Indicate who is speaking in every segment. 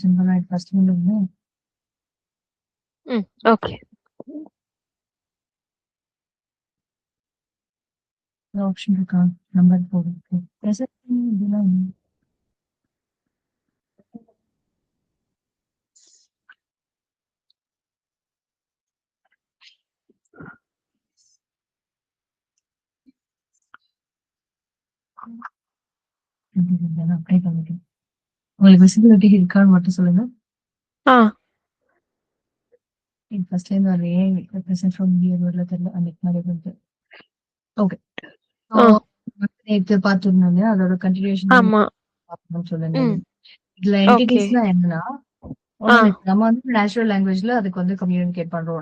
Speaker 1: சிம்பிளா ஃபர்ஸ்ட் வந்து
Speaker 2: okay.
Speaker 1: Option இருக்கா? நம்பர் போடுறது. ப்ரெசென்ட் இதெல்லாம் அப்ளை பண்ணிட்டேன். உங்களுக்கு விசிபிலிட்டி இருக்கான்னு மட்டும் சொல்லுங்க. ஃபர்ஸ்ட்ல இருந்து ஒரு ஏ ப்ரெசென்ட் ஃப்ரம் ஹியர் வரல தெரியல அந்த மாதிரி வந்து ஓகே. ஸோ நேற்று பார்த்துருந்தோம் இல்லையா அதோட கண்டினியூஷன் தான்
Speaker 2: ஆமா.
Speaker 1: பார்க்கணும்னு சொல்லுங்க.
Speaker 2: ம்.
Speaker 1: இதுல
Speaker 2: ஓகே.
Speaker 1: என்டிட்டிஸ்னா என்னன்னா
Speaker 2: ஆ.
Speaker 1: நம்ம வந்து நேச்சுரல் லாங்குவேஜ்ல அதுக்கு வந்து கம்யூனிகேட் பண்றோம்.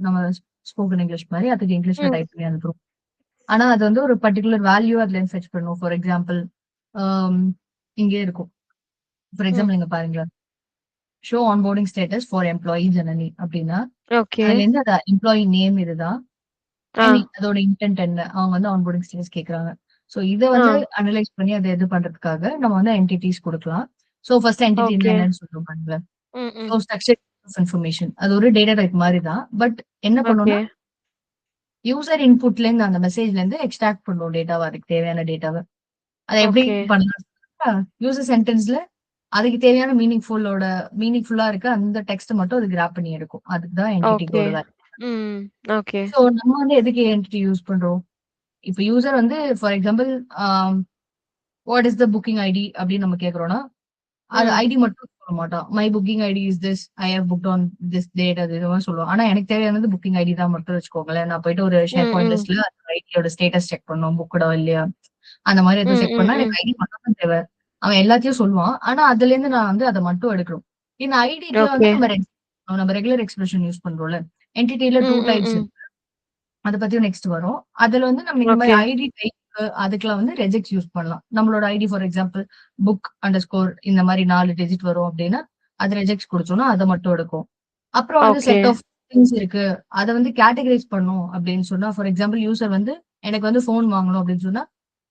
Speaker 1: நம்ம ஸ்போக்கன் இங்கிலீஷ் மாதிரி அதுக்கு இங்கிலீஷ்ல
Speaker 2: ம்.
Speaker 1: டைப் பண்ணி அனுப்புறோம். ஆனா அது வந்து ஒரு பர்டிகுலர் வேல்யூ அதுல இருந்து ஃபெச் பண்ணும். ஃபார் எக்ஸாம்பிள் இங்கே இருக்கும். ஃபார்
Speaker 2: ம்.
Speaker 1: எக்ஸாம்பிள் இங்க பாருங்களேன். Show onboarding status for employee Janani அப்படின்னா
Speaker 2: ஓகே.
Speaker 1: அதுல இருந்து அந்த எம்ப்ளாயி நேம் இதுதான்.
Speaker 2: ஆ.
Speaker 1: அண்ட் அதோட இன்டென்ட் என்ன? அவங்க வந்து ஆன்போர்டிங் ஸ்டேட்டஸ் கேட்கறாங்க. சோ இத
Speaker 2: ஆ.
Speaker 1: வந்து அனலைஸ் பண்ணி அதை இது பண்றதுக்காக நம்ம வந்து என்டிட்டிஸ் கொடுக்கலாம். So first entity
Speaker 2: okay.
Speaker 1: என்னன்னு சொல்றோம் பாருங்களேன்.
Speaker 2: ம்.
Speaker 1: ஸோ
Speaker 2: ம்.
Speaker 1: ஸ்ட்ரக்சர் ஆஃப் இன்ஃபர்மேஷன் அது ஒரு டேட்டா டைப் மாதிரி தான். பட் என்ன
Speaker 2: ஓகே.
Speaker 1: பண்ணும்னா யூசர் இன்புட்ல இருந்து அந்த மெசேஜ்ல இருந்து எக்ஸ்ட்ராக்ட் பண்ணும் டேட்டாவை அதுக்கு தேவையான டேட்டாவை. அதை எப்படி
Speaker 2: ஓகே.
Speaker 1: பண்ணலாம்? யூசர் சென்டென்ஸ்ல அதுக்கு தேவையான மீனிங்ஃபுல்லா இருக்க அந்த டெக்ஸ்ட் மட்டும் அது கிராப் பண்ணி எடுக்கும். அதுக்கு தான்
Speaker 2: ஓகே.
Speaker 1: என்டிட்டிக்கோட வேலை.
Speaker 2: ம். ஓகே.
Speaker 1: ஸோ நம்ம வந்து எதுக்கு என்டிட்டி யூஸ் பண்றோம்? இப்ப யூசர் வந்து for example what is the booking ID அப்படின்னு நம்ம கேக்குறோம்னா அது
Speaker 2: ம்.
Speaker 1: ஐடி மட்டும் சொல்ல மாட்டோம். My booking ID is this, I have booked on this date அது இதுவும் சொல்லுவோம். ஆனா எனக்கு தேவையானது புக்கிங் ஐடி தான் மட்டும் வச்சுக்கோங்களேன். நான் போயிட்டு ஒரு ஷேர்
Speaker 2: ம்.
Speaker 1: பாயிண்ட்
Speaker 2: ம்.
Speaker 1: லிஸ்ட்ல அந்த ஐடியோட ஸ்டேட்டஸ் செக் பண்ணும் புக்கடா இல்லையா அந்த மாதிரி எதுவும்
Speaker 2: ம்.
Speaker 1: செக்
Speaker 2: ம்.
Speaker 1: பண்ணா
Speaker 2: ம்.
Speaker 1: எனக்கு ஐடி மட்டும் தான் தேவை. அவன் எல்லாத்தையும் சொல்லுவான். ஆனா அதுல இருந்து நான் வந்து அதை மட்டும் எடுக்கணும். இந்த ஐடிக்குள்ள வந்து
Speaker 2: ஓகே.
Speaker 1: நம்ம ரெகுலர் எக்ஸ்பிரஷன் யூஸ் பண்றோம்ல. என்டிட்டில டூ
Speaker 2: ம். ம்.
Speaker 1: டைப்ஸ்
Speaker 2: ம்.
Speaker 1: இருக்கு. அதை பத்தியும் நெக்ஸ்ட் வரும். அதுல வந்து நம்ம இந்த மாதிரி
Speaker 2: ஓகே.
Speaker 1: ஐடி டைப் அதுக்கெல்லாம் வந்து ரெஜெக்ட் யூஸ் பண்ணலாம். நம்மளோட ID for example book underscore இந்த மாதிரி 4 டிஜிட் வரும் அப்படின்னா அது ரெஜெக்ட் கொடுத்தோம்னா அதை மட்டும் எடுக்கும். அப்புறம் வந்து
Speaker 2: ஓகே.
Speaker 1: செட் ஆஃப் திங்ஸ் இருக்கு. அதை வந்து கேட்டகரைஸ் பண்ணும் அப்படின்னு சொன்னா ஃபார் எக்ஸாம்பிள் யூசர் வந்து எனக்கு வந்து ஃபோன் வாங்கணும் அப்படின்னு சொன்னா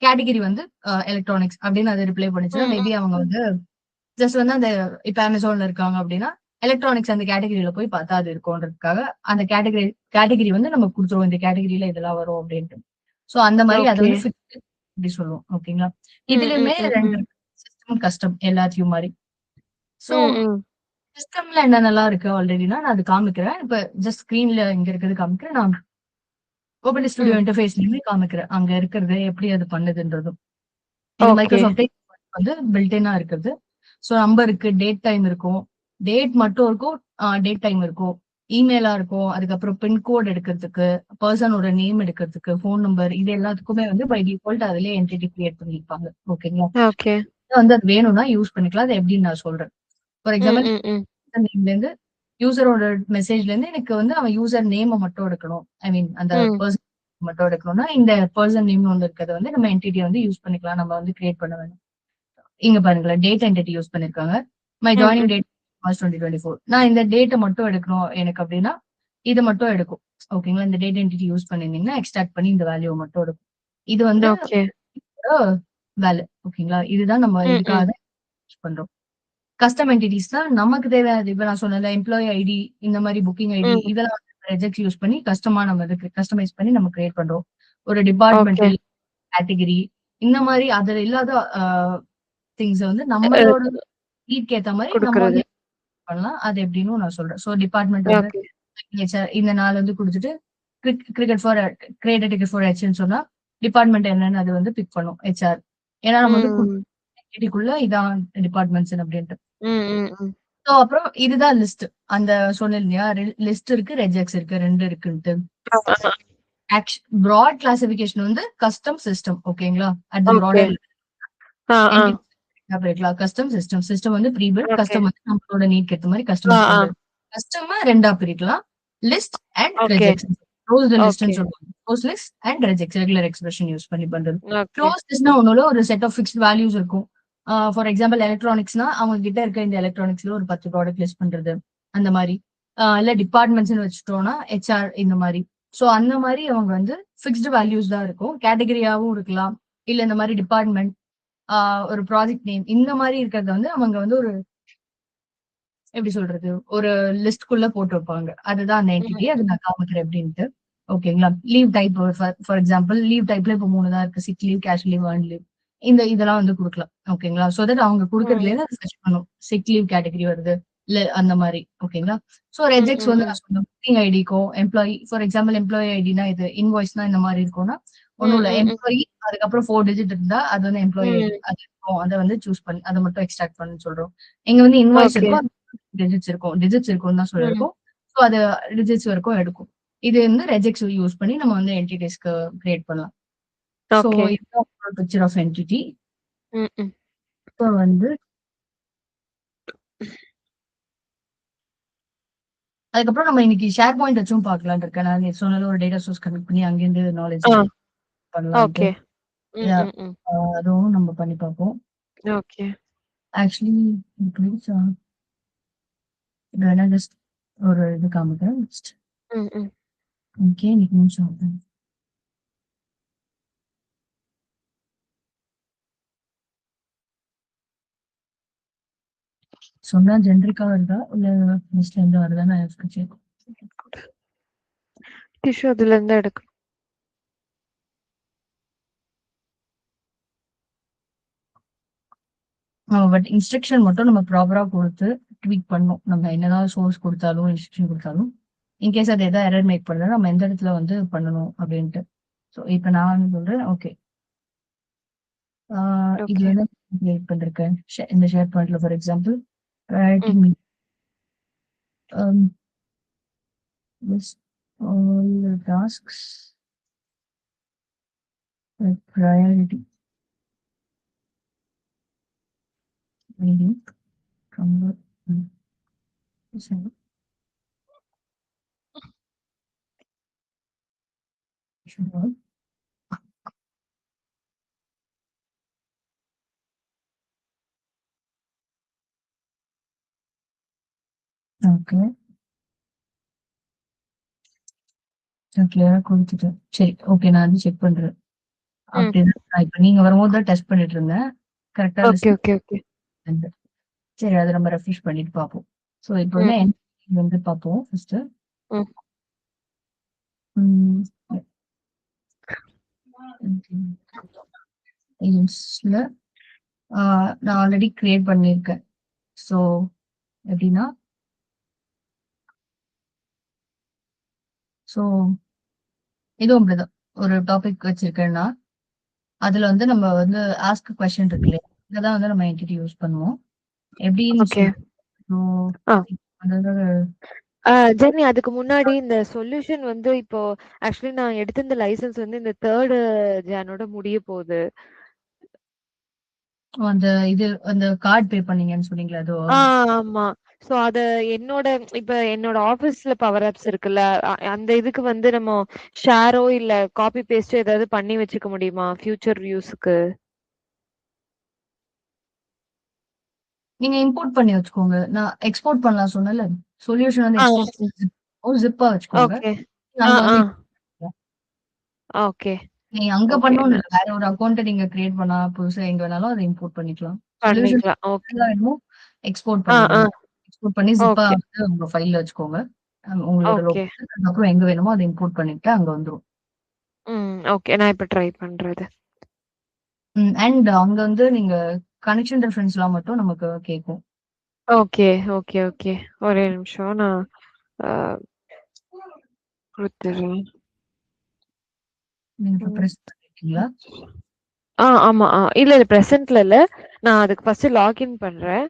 Speaker 1: கேட்டகரி வந்து எலக்ட்ரானிக்ஸ் அப்படின்னு அதை ரிப்ளை பண்ணிச்சுன்னா
Speaker 2: ம்.
Speaker 1: மேபி
Speaker 2: ம்.
Speaker 1: அவங்க வந்து ஜஸ்ட் வந்து அந்த இப்ப அமேசான்ல இருக்காங்க அப்படின்னா எலக்ட்ரானிக்ஸ் அந்த கேட்டகரியில போய் பார்த்தா அது இருக்கும்ன்றதுக்காக அந்த கேட்டகரி வந்து நம்ம கொடுத்துருவோம். இந்த கேட்டகரியில இதெல்லாம் வரும் அப்படின்ட்டு. சோ அந்த மாதிரி அதை
Speaker 2: ஓகே.
Speaker 1: வந்து ஃபிக்ஸ்டு அப்படி சொல்லுவோம். ஓகேங்களா?
Speaker 2: ம். ம்.
Speaker 1: இதுலயுமே
Speaker 2: ம்.
Speaker 1: ரெண்டு
Speaker 2: ம்.
Speaker 1: சிஸ்டம் கஸ்டம் எல்லாத்தையும் மாதிரி. சோ
Speaker 2: ம். ம்.
Speaker 1: சிஸ்டம்ல என்னென்னலாம் இருக்கு ஆல்ரெடினா நான் அது காமிக்கிறேன். இப்ப ஜஸ்ட் ஸ்கிரீன்ல இங்க இருக்கிறது காமிக்கிறேன். நான் ஓபன் ஸ்டுடியோ
Speaker 2: ம்.
Speaker 1: இன்டர்ஃபேஸ்லயுமே காமிக்கிறேன். அங்க இருக்கிறது எப்படி அது பண்ணுதுன்றதும். இது
Speaker 2: ஓகே.
Speaker 1: மைக்ரோசாஃப்ட் வந்து பில்டினா இருக்குது. சோ நம்பர் இருக்கு, டேட் டைம் இருக்கும். டேட் மட்டும் இருக்கும், டேட் டைம் இருக்கும். இமெயிலா இருக்கும். அதுக்கப்புறம் பின்கோட் எடுக்கிறதுக்கு, பர்சனோட நேம் எடுக்கிறதுக்கு, ஃபோன் நம்பர் இது எல்லாத்துக்குமே வந்து பை டிஃபால்ட் அதுலயே என்டிட்டி கிரியேட் பண்ணிருப்பாங்க. ஓகேங்களா?
Speaker 2: ஓகே.
Speaker 1: வந்து அது வேணும்னா யூஸ் பண்ணிக்கலாம். அது எப்படின்னு நான் சொல்றேன். ஃபார்
Speaker 2: ம்.
Speaker 1: எக்ஸாம்பிள்
Speaker 2: ம். ம்.
Speaker 1: நேம்ல இருந்து யூசரோட மெசேஜ்ல இருந்து எனக்கு வந்து அவன் யூசர் நேம மட்டும் எடுக்கணும். ஐ மீன் அந்த
Speaker 2: ம்.
Speaker 1: பர்சன் மட்டும் எடுக்கணும்னா இந்த பர்சன் நேம் ஒன்று இருக்கிறத வந்து நம்ம என்டிட்டியை வந்து யூஸ் பண்ணிக்கலாம். நம்ம வந்து கிரியேட் பண்ண வேணும். இங்க பாருங்களேன் டேட் என்டிட்டி யூஸ் பண்ணிருக்காங்க. மை
Speaker 2: ம்.
Speaker 1: ஜாயினிங்
Speaker 2: ம்.
Speaker 1: Date March 2024. நான் இந்த டேட்டை மட்டும் எடுக்கணும் எனக்கு அப்படின்னா இது மட்டும் எடுக்கும். ஓகேங்களா? இந்த டேட் என்டிட்டி யூஸ் பண்ணிருந்தீங்கன்னா எக்ஸ்ட்ராக்ட் பண்ணி இந்த வேல்யூ மட்டும் எடுக்கும். இது வந்து
Speaker 2: ஓகே.
Speaker 1: வேலை. ஓகேங்களா? இதுதான் நம்ம
Speaker 2: ம்.
Speaker 1: இதுக்காக
Speaker 2: ம்.
Speaker 1: யூஸ் பண்றோம். கஸ்டம் என்டிட்டிஸ்னா நமக்கு தேவையானது. இப்ப நான் சொன்னேன்ல எம்ப்ளாயி ஐடி இந்த மாதிரி புக்கிங் ஐடி
Speaker 2: ம்.
Speaker 1: இதெல்லாம் ரெஜெக்ட் யூஸ் பண்ணி கஸ்டமா நம்ம இதுக்கு கஸ்டமைஸ் பண்ணி நம்ம கிரியேட் பண்றோம். ஒரு
Speaker 2: ஓகே.
Speaker 1: டிபார்ட்மெண்டல் கேட்டகரி இந்த மாதிரி அதுல இல்லாத திங்ஸ் வந்து
Speaker 2: அ
Speaker 1: நம்மளோட நீட்க்கு ஏத்த மாதிரி நம்ம
Speaker 2: குடுக்குறது.
Speaker 1: வந்து பண்ணலாம். அது எப்படின்னு நான் சொல்றேன். ஸோ டிபார்ட்மெண்ட் வந்து
Speaker 2: ஓகே.
Speaker 1: இந்த நாள் வந்து குடுத்துட்டு cricket for create ticket for ஹெச்ன்னு சொன்னா டிபார்ட்மெண்ட் என்னன்னு அது வந்து பிக் பண்ணும் ஹெச்ஆர். ஏன்னா நம்ம வந்து
Speaker 2: ம்.
Speaker 1: ஐடிக்குள்ள இதான் டிபார்ட்மெண்ட்ஸ் அப்படின்ட்டு.
Speaker 2: ம். ம். ம்.
Speaker 1: ஸோ அப்புறம் இதுதான் லிஸ்ட். அந்த சொன்னேன் இல்லையா லிஸ்ட் இருக்கு, ரெஜெக்ட்ஸ் இருக்கு, 2 இருக்குன்ட்டு.
Speaker 2: ஆ.
Speaker 1: ப்ராட் கிளாசிபிகேஷன் வந்து கஸ்டம் சிஸ்டம். ஓகேங்களா? At the
Speaker 2: okay.
Speaker 1: ப்ராடர்
Speaker 2: ஆ. ஆ.
Speaker 1: என்டிட்டி பிரிக்கலாம். Custom system. சிஸ்டம் வந்து ப்ரீ பில்ட்,
Speaker 2: ஓகே.
Speaker 1: கஸ்டம் வந்து நம்மளோட நீட்க்கு ஏத்த மாதிரி
Speaker 2: ஆ.
Speaker 1: கஸ்டமைஸ்
Speaker 2: ஆ.
Speaker 1: பண்றது. கஸ்டம 2ஆ பிரிக்கலாம். List and
Speaker 2: okay.
Speaker 1: Regex. Closed
Speaker 2: okay.
Speaker 1: லிஸ்ட்ன்னு சொல்லுவாங்க. Close list and regex regular expression use பண்ணி பண்றது.
Speaker 2: ஓகே.
Speaker 1: க்ளோஸ் லிஸ்ட்னா ஒண்ணுல ஒரு செட் ஆஃப் ஃபிக்ஸ்ட் வேல்யூஸ் இருக்கும். ஃபார் எக்ஸாம்பிள் எலக்ட்ரானிக்ஸ்னா அவங்க கிட்ட இருக்க இந்த எலக்ட்ரானிக்ஸ்ல ஒரு 10 ப்ராடக்ட் லிஸ்ட் பண்றது அந்த மாதிரி. இல்ல டிபார்ட்மெண்ட்ஸ்னு வச்சுட்டோம்னா ஹெச்ஆர் இந்த மாதிரி. ஸோ அந்த மாதிரி அவங்க வந்து ஃபிக்ஸ்டு வேல்யூஸ் தான் இருக்கும். கேட்டகரியாவும் இருக்கலாம். இல்ல இந்த மாதிரி டிபார்ட்மெண்ட் ஒரு ப்ராஜெக்ட் நேம் இந்த மாதிரி இருக்கிறத வந்து அவங்க வந்து ஒரு எப்படி சொல்றது, ஒரு லிஸ்ட்குள்ள போட்டு வைப்பாங்க. அதுதான் அந்த என்டிட்டி. அது நான் காமிக்கிறேன் எப்படின்ட்டு. ஓகேங்களா? Leave type for example leave டைப்ல இப்போ 3 தான் இருக்கு. Sick leave, cash leave, earn leave. இதெல்லாம் வந்து குடுக்கலாம். ஓகேங்களா? சோ தட் அவங்க குடுக்கறதுலேருந்து அது ஃபெட்ச் பண்ணும். சிக் லீவ் கேட்டகரி வருது. இல்ல அந்த மாரி. ஓகேங்களா? சோ ரெஜெக்ட்ஸ் வந்து நான் சொன்னேன். புக்கிங் ஐடிக்கோ, எம்ப்ளாயி ஃபார் எக்ஸாம்பிள் எம்ப்ளாயி ஐடினா இது இன்வாய்ஸ்னா இந்த மாரி இருக்கும்னா, ஒண்ணும் இல்ல. எம்ப்ளாயி அதுக்கப்புறம் 4 டிஜிட் இருந்தா அது வந்து எம்ப்ளாயி ஐடி. அது இருக்கும். அத வந்து சூஸ் பண்ணி அத மட்டும் எக்ஸ்ட்ராக்ட் பண்ணுன்னு சொல்றோம். இங்க வந்து இன்வாய்ஸ்
Speaker 2: ஓகே.
Speaker 1: இருக்கும். டிஜிட்ஸ் இருக்கும். டிஜிட்ஸ் இருக்கும்னு தான் சொல்லியிருக்கோம். ஸோ அது டிஜிட்ஸ் வரைக்கும் எடுக்கும். இது வந்து ரெஜெக்ட்ஸ் யூஸ் பண்ணி நம்ம வந்து என்டிட்டிஸ்க்கு கிரியேட் பண்ணலாம். So
Speaker 2: okay.
Speaker 1: இதுதான் பிக்சர் ஆஃப் என்டிட்டி.
Speaker 2: ம், ம்.
Speaker 1: இப்போ வந்து அதுக்கப்புறம் நம்ம இன்னைக்கு ஷேர் பாயிண்ட் வச்சும் பார்க்கலாம்னு இருக்கேன். நான் நேத்து சொன்னது ஒரு டேட்டா சோர்ஸ் கனெக்ட் பண்ணி அங்கேருந்து நாலேஜ்
Speaker 2: ஆ,
Speaker 1: பண்ணலான்ட்டு.
Speaker 2: ஓகே. ம்,
Speaker 1: யா
Speaker 2: ம், ம்.
Speaker 1: அதுவும் நம்ம பண்ணி பார்ப்போம்.
Speaker 2: ஓகே.
Speaker 1: ஆக்சுவலி ப்ளீஸ் வேணா ஜஸ்ட் ஒரு இது காமிக்கிறேன். ஜஸ்ட்
Speaker 2: ம், ம்.
Speaker 1: ஓகே இன்னைக்கு நிமிஷம் ஆகும். சொன்னா ஜென்ரிக்கா வருதா இல்ல லிஸ்ட்ல இருந்து வருதா நான் யோசிச்சு.
Speaker 2: டிஷ்யூ அதுலருந்து எடுக்கணும்.
Speaker 1: பட் இன்ஸ்ட்ரக்ஷன் மட்டும் நம்ம ப்ராப்பரா கொடுத்து ட்வீட் பண்ணணும். நம்ம என்னதான் சோர்ஸ் கொடுத்தாலும் இன்ஸ்ட்ரக்ஷன் கொடுத்தாலும் இன்கேஸ் அது எதாவது எரர் மேக் பண்ணா நம்ம எந்த இடத்துல வந்து பண்ணணும் அப்படின்ட்டு. ஸோ இப்போ நான் வந்து சொல்றேன் ஓகே இது
Speaker 2: ஓகே.
Speaker 1: வந்து கிரியேட் பண்ணிருக்கேன் இந்த ஷேர் பாயிண்ட்ல ஃபார் எக்ஸாம்பிள் ரைட்டிங்
Speaker 2: ம்.
Speaker 1: Me list all the tasks with priority reading from the okay கிளியரா கொடுத்துட்டேன். சரி ஓகே நான் வந்து செக் பண்றேன்.
Speaker 2: ம்.
Speaker 1: அப்படிதான் இப்ப நீங்க வரும்போது தான் டெஸ்ட் பண்ணிட்டு இருந்தேன். கரெக்டா
Speaker 2: ஓகே,
Speaker 1: லிஸ்ட்
Speaker 2: ஓகே, ஓகே.
Speaker 1: சரி அத நம்ம ரெஃப்ரெஷ் பண்ணிட்டு பார்ப்போம். ஸோ இப்போ வந்து
Speaker 2: ம்,
Speaker 1: என்டிட்டி வந்து பார்ப்போம் ஃபர்ஸ்ட்.
Speaker 2: ம்.
Speaker 1: ஏஜென்ட்ஸ்ல நான் ஆல்ரெடி கிரியேட் பண்ணியிருக்கேன். ஸோ எப்படின்னா ஸோ இதுவும் அப்படிதான் ஒரு டாபிக் வச்சிருக்கேன்னா அதுல வந்து நம்ம வந்து ஆஸ்க் கொஸ்டின் இருக்கு இல்லையா இதான் வந்து நம்ம என்டிட்டி யூஸ் பண்ணுவோம். எப்படின்னு
Speaker 2: ஓகே.
Speaker 1: சொல்றோம். ஸோ
Speaker 2: ஆ.
Speaker 1: அதாவது
Speaker 2: ஜெனி அதுக்கு முன்னாடி இந்த சொல்யூஷன் வந்து இப்போ ஆக்சுவலி நான் எடுத்திருந்த லைசென்ஸ் வந்து இந்த 3 ஜானோட முடிய போகுது.
Speaker 1: அந்த இது அந்த கார்டு பே பண்ணீங்கன்னு சொன்னீங்களா அதுவா?
Speaker 2: ஆமா. சோ அத என்னோட இப்ப என்னோட ஆபீஸ்ல பவர் ஆப்ஸ் இருக்குல்ல, அந்த இதுக்கு வந்து நம்ம ஷேரோ இல்ல காப்பி பேஸ்ட்டோ ஏதாவது பண்ணி வச்சுக்க முடியுமா? ஃபியூச்சர் யூஸ்க்கு?
Speaker 1: நீங்க இம்போர்ட் பண்ணி வச்சுக்கோங்க. நான் எக்ஸ்போர்ட் பண்ணலாம் சொன்னேன்ல. சொல்யூஷன் வந்து
Speaker 2: ஆ.
Speaker 1: எக்ஸ்போர்ட் ஜிப்பா வச்சுக்கோங்க.
Speaker 2: ஓகே.
Speaker 1: நீங்க
Speaker 2: ஆ,
Speaker 1: அங்க
Speaker 2: ஆ.
Speaker 1: வந்து
Speaker 2: ஓகே.
Speaker 1: நீங்க அங்க
Speaker 2: ஓகே.
Speaker 1: பண்ணணும்னு இல்ல. வேற ஒரு அக்கவுண்ட் நீங்க கிரியேட் பண்ணா புதுசா எங்க வேணாலும் அத இம்போர்ட் பண்ணிக்கலாம். சொல்யூஷன்
Speaker 2: பண்ணிக்கலாம். ஓகே.
Speaker 1: வேணுமோ எக்ஸ்போர்ட்
Speaker 2: ஆ, ஆ.
Speaker 1: பண்ணிடுங்க. எக்ஸ்போர்ட் பண்ணி ஜிப்பா
Speaker 2: ஓகே.
Speaker 1: வந்து உங்க ஃபைல்ல வச்சுக்கோங்க. உங்களோட
Speaker 2: ஓகே.
Speaker 1: லோக்கல் அதுக்கப்புறம் எங்க வேணுமோ அத இம்போர்ட் பண்ணிட்டு அங்க வந்துரும்.
Speaker 2: ஓகே. நான் இப்ப ட்ரை பண்றது.
Speaker 1: அண்ட் அங்க வந்து நீங்க கனெக்ஷன் ரெஃபரன்ஸ்லாம் மட்டும் நமக்கு கேட்கும்.
Speaker 2: Okay, okay, okay. ஒரே நிமிஷம் நான் அ குடுத்துடுறேன்.
Speaker 1: நீங்க இப்ப பிரஸ் பண்ணிருக்கீங்களா?
Speaker 2: ஆமா. இல்ல இது பிரசன்ட்ல இல்ல. நான் அதுக்கு ஃபர்ஸ்ட் லாகின் பண்றேன்.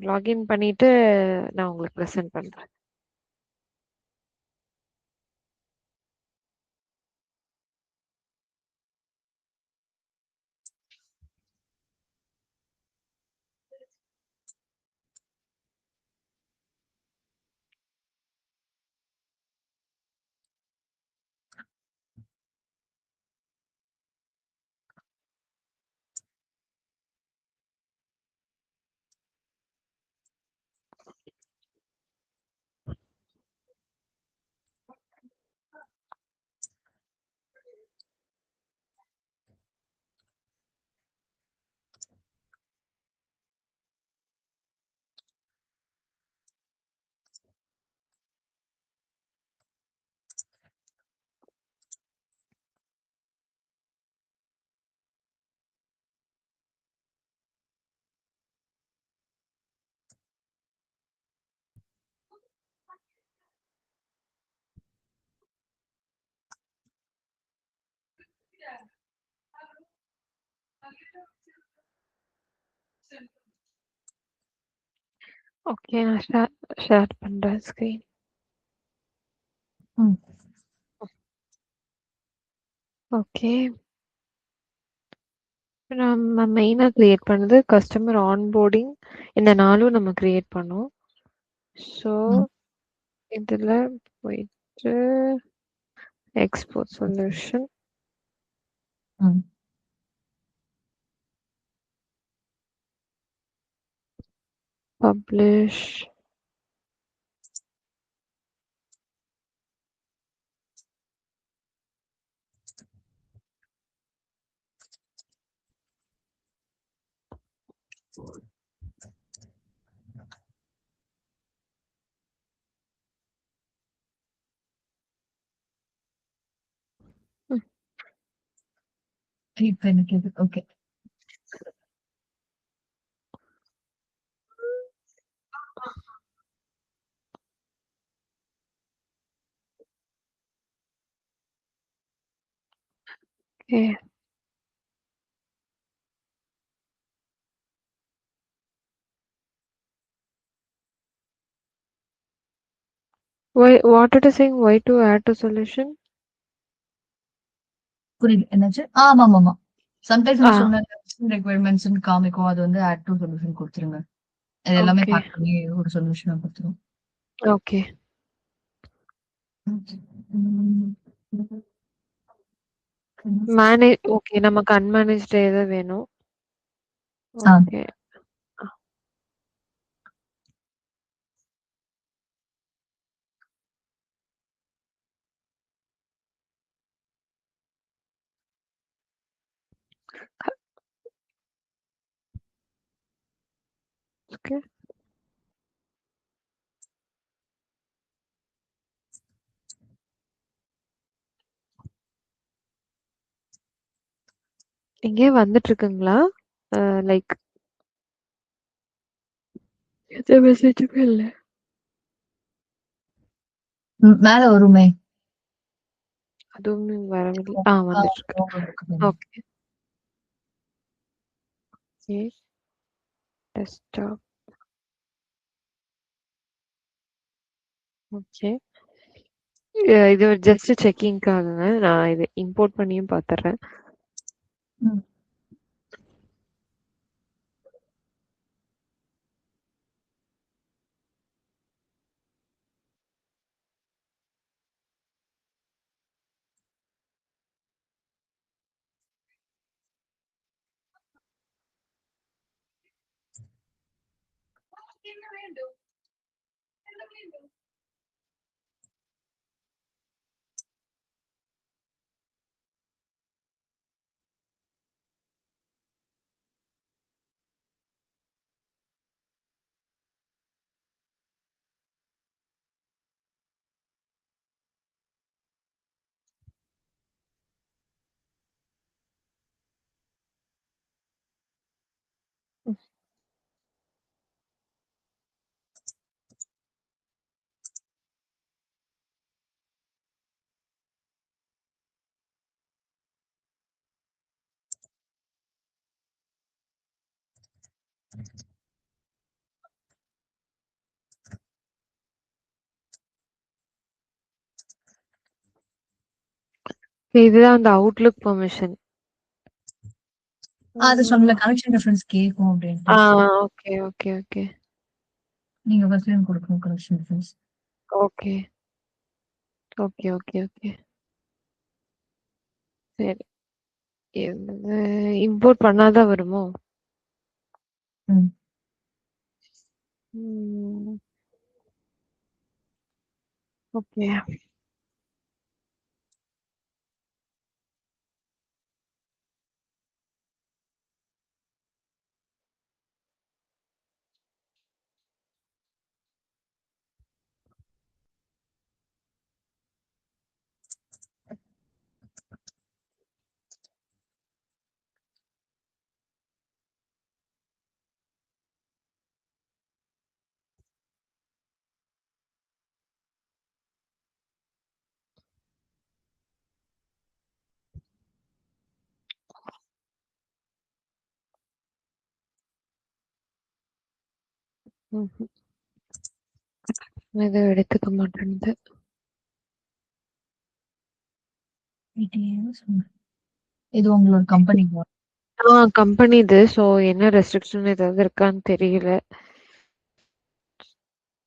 Speaker 2: லாகின் பண்ணிட்டு நான் உங்களுக்கு பிரசன்ட் பண்றேன். ஓகே. நான் ஷேர் பண்றேன் ஸ்க்ரீன்.
Speaker 1: ம்.
Speaker 2: ஓகே. நம்ம மெயினா கிரியேட் பண்ணது கஸ்டமர் ஆன்போர்டிங். இந்த 4ம் நம்ம கிரியேட் பண்ணோம். ஸோ
Speaker 1: ம்.
Speaker 2: இதுல போயிட்டு எக்ஸ்போர்ட் சொல்யூஷன்.
Speaker 1: ம்.
Speaker 2: பப்ளிஷ். ம்.
Speaker 1: இப்ப எனக்கு இது okay.
Speaker 2: Okay. What it is saying? Why to add to solution?
Speaker 1: புரியல. என்னாச்சு? ஆமாமாமா. சம்டைம்ஸ்
Speaker 2: ஆ.
Speaker 1: நான் சொன்ன ரெக்யர்மெண்ட்ஸ்ன்னு காமிக்கும். அது வந்து ஆட் டூ சொல்யூஷன் குடுத்துருங்க. இது எல்லாமே
Speaker 2: ஓகே.
Speaker 1: பேக் பண்ணி ஒரு சொல்யூஷனா குடுத்துரும்.
Speaker 2: ஓகே. ஓகே. நமக்கு அன்மேனேஜ்ட் எது வேணும்?
Speaker 1: ஆ.
Speaker 2: ஓகே. ஓகே. இங்கே வந்துட்டு இருக்குங்களா? லைக் எந்த மெசேஜுமே இல்ல.
Speaker 1: மேல வருமே.
Speaker 2: அதுவும் வரவில்லை.
Speaker 1: ஆ
Speaker 2: வந்துட்டு இருக்கு.
Speaker 1: லோகோ இருக்கு பாருங்க.
Speaker 2: ஓகே. ஓகே. டெஸ்க்டாப். ஓகே. இது ஜஸ்ட் செக்கிங்க்காகங்க. நான் இது இம்போர்ட் பண்ணியும் பாத்துர்றேன்.
Speaker 1: ம்.
Speaker 2: இதுதான் அந்த அவுட்லுக் பெர்மிஷன்.
Speaker 1: அது சொன்னல கனெக்ஷன் ரெஃபரன்ஸ் கேக்கும் அப்படின்ட்டு.
Speaker 2: Okay, okay, okay.
Speaker 1: நீங்க ஃபர்ஸ்ட் டைம் கொடுக்கணும் connection reference.
Speaker 2: Okay. Okay, okay, okay. சரி. இம்போர்ட் பண்ணாதான் வருமோ?
Speaker 1: ம்.
Speaker 2: ஓகே. ம்ஹ்ம். இது எடுத்துக்க மாட்டேன்து.
Speaker 1: இது உங்களோட கம்பெனி
Speaker 2: கம்பெனி இது. ஸோ என்ன ரெஸ்ட்ரிக்ஷன் ஏதாவது இருக்கான்னு தெரியல.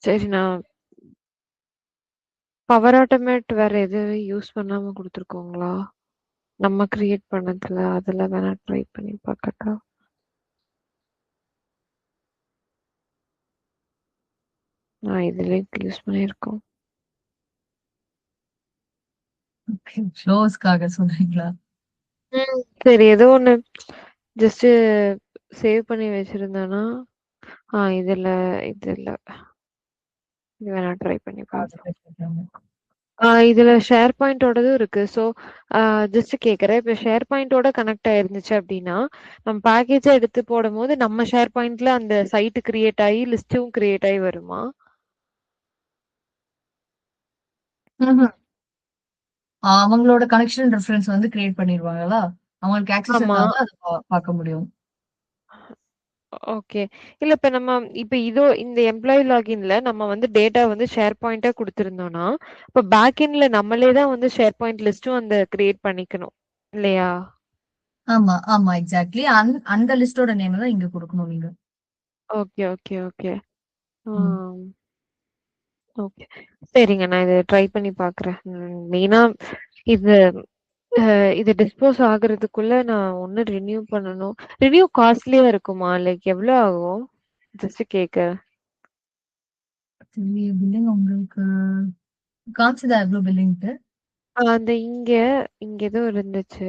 Speaker 2: சரி நான் பவர் ஆட்டோமேட் வேற எதுவும் யூஸ் பண்ணாம குடுத்துருக்கோங்களா? நம்ம கிரியேட் பண்ணதுல அதுல வேணா ட்ரை பண்ணி பார்க்கட்டா? இதுலயே யூஸ் பண்ணியிருக்கோம்.
Speaker 1: ஷோஸ்க்காக சொல்றீங்களா?
Speaker 2: சரி ஏதோ ஒண்ணு ஜஸ்ட் சேவ் பண்ணி வச்சிருந்தேன்னா இதுல இது இல்ல. இது வேணா ட்ரை பண்ணி பார்க்கலாம். இதுல ஷேர் பாயிண்டோடதும் இருக்கு. ஸோ ஜஸ்ட் கேட்குறேன். இப்போ ஷேர் பாயிண்டோட கனெக்ட் ஆயிருந்துச்சு அப்படின்னா நம்ம பேக்கேஜை எடுத்து போடும்போது நம்ம ஷேர் பாயிண்ட்ல அந்த சைட் கிரியேட் ஆகி லிஸ்ட்டும் கிரியேட் ஆகி வருமா?
Speaker 1: அவங்களோட கனெக்ஷன் ரெஃபரன்ஸ் வந்து கிரியேட் பண்ணிருவாங்களா? அவங்களுக்கு ஆக்சஸ்
Speaker 2: ஆமா.
Speaker 1: இருந்தா தான் அத பார்க்க முடியும்.
Speaker 2: ஓகே. இல்ல இப்ப இந்த எம்ப்ளாயி லாகின்ல நம்ம வந்து டேட்டா வந்து ஷேர் பாயிண்டா குடுத்திருந்தோம்னா, இப்ப பேக் எண்ட்ல நம்மளே தான் வந்து ஷேர் பாயிண்ட் லிஸ்டும் அந்த கிரியேட் பண்ணிக்கணும். இல்லையா?
Speaker 1: ஆமா, ஆமா. எக்ஸாக்ட்லி. அந்த லிஸ்டோட நேம் தான் இங்க குடுக்கணும் நீங்க.
Speaker 2: Okay, okay, okay.
Speaker 1: ம்.
Speaker 2: ஓகே. சரிங்க. நான் இத ட்ரை பண்ணி பார்க்குறேன். மெயினா இது இது டிஸ்போஸ் ஆகுறதுக்குள்ள நான் ஒண்ணு ரினியூ பண்ணணும். ரினியூ காஸ்ட்லியா இருக்குமா? லைக் எவ்வளோ ஆகும்? ஜஸ்ட் கேட்க.
Speaker 1: சரி பில்லிங் உங்களுக்கு காமிச்சதா எவ்ளோ பில்லிங்க்கு?
Speaker 2: அந்த இங்க ஏதோ இருந்துச்சு.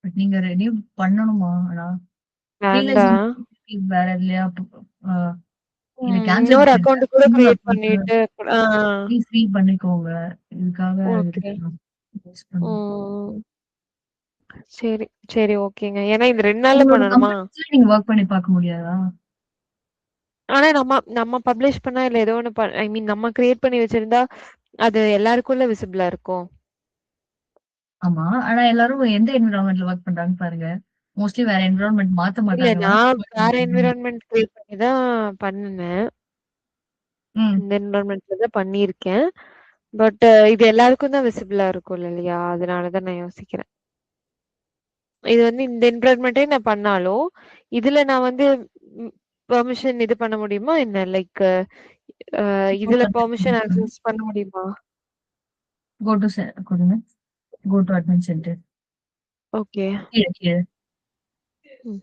Speaker 1: பட் நீங்க ரெனியூ பண்ணணுமா? ஆனா ஃப்ரீலான்சிங்
Speaker 2: வேண்டாம்.
Speaker 1: வேற எதுலயா அ இல்ல கேன்சல்
Speaker 2: இன்னொரு
Speaker 1: பண்ணிருங்க.
Speaker 2: அக்கவுண்ட் கூட
Speaker 1: இன்னொரு
Speaker 2: கிரியேட்
Speaker 1: அக்கவுண்ட்
Speaker 2: பண்ணிட்டு ஆ
Speaker 1: ஃப்ரீ பண்ணிக்கோங்க. இதுக்காக
Speaker 2: ஓகே.
Speaker 1: எதுக்கு வேஸ்ட் பண்ணணும்?
Speaker 2: ம். சரி, சரி ஓகேங்க. ஏன்னா இந்த 2 நாள்ல
Speaker 1: உங்களோட
Speaker 2: பண்ணணுமா?
Speaker 1: கம்பெனிஸ்ல நீங்க வொர்க் பண்ணி பார்க்க முடியாதா?
Speaker 2: ஆனா நம்ம நம்ம பப்ளிஷ் பண்ணா இல்ல ஏதோ ஒண்ணு ஐ மீன் நம்ம கிரியேட் பண்ணி வச்சிருந்தா அது எல்லாருக்குள்ள விசிபிளா இருக்கும்.
Speaker 1: ஆமா. ஆனா எல்லாரும் எந்த என்விரான்மென்ட்ல வொர்க் பண்றாங்கன்னு பாருங்க. மோஸ்ட்லி வேற என்விரான்மென்ட் மாத்த
Speaker 2: இல்ல
Speaker 1: மாட்டாங்க. ஒன்ஸ்
Speaker 2: நான் வேற என்விரான்மென்ட் கிரியேட் பண்ணி தான் பண்ணுனேன்.
Speaker 1: ம்.
Speaker 2: இந்த என்விரான்மென்ட்ல தான் பண்ணியிருக்கேன். பட் இது எல்லாருக்கும் தான் விசிபிளா இருக்கும் இல்லையா? அதனால தான் நான் யோசிக்கிறேன். இது வந்து இந்த என்விரான்மென்ட்டே நான் பண்ணாலும், இதுல நான் வந்து பெர்மிஷன் இது பண்ண முடியுமா என்ன? லைக்
Speaker 1: கோ
Speaker 2: இதுல
Speaker 1: டு
Speaker 2: பெர்மிஷன் ஆக்சஸ் பண்ண முடியுமா?
Speaker 1: கோ டு கொடுங்க. Go to admin centre.
Speaker 2: Okay.
Speaker 1: கீழ கீழ.
Speaker 2: ம்.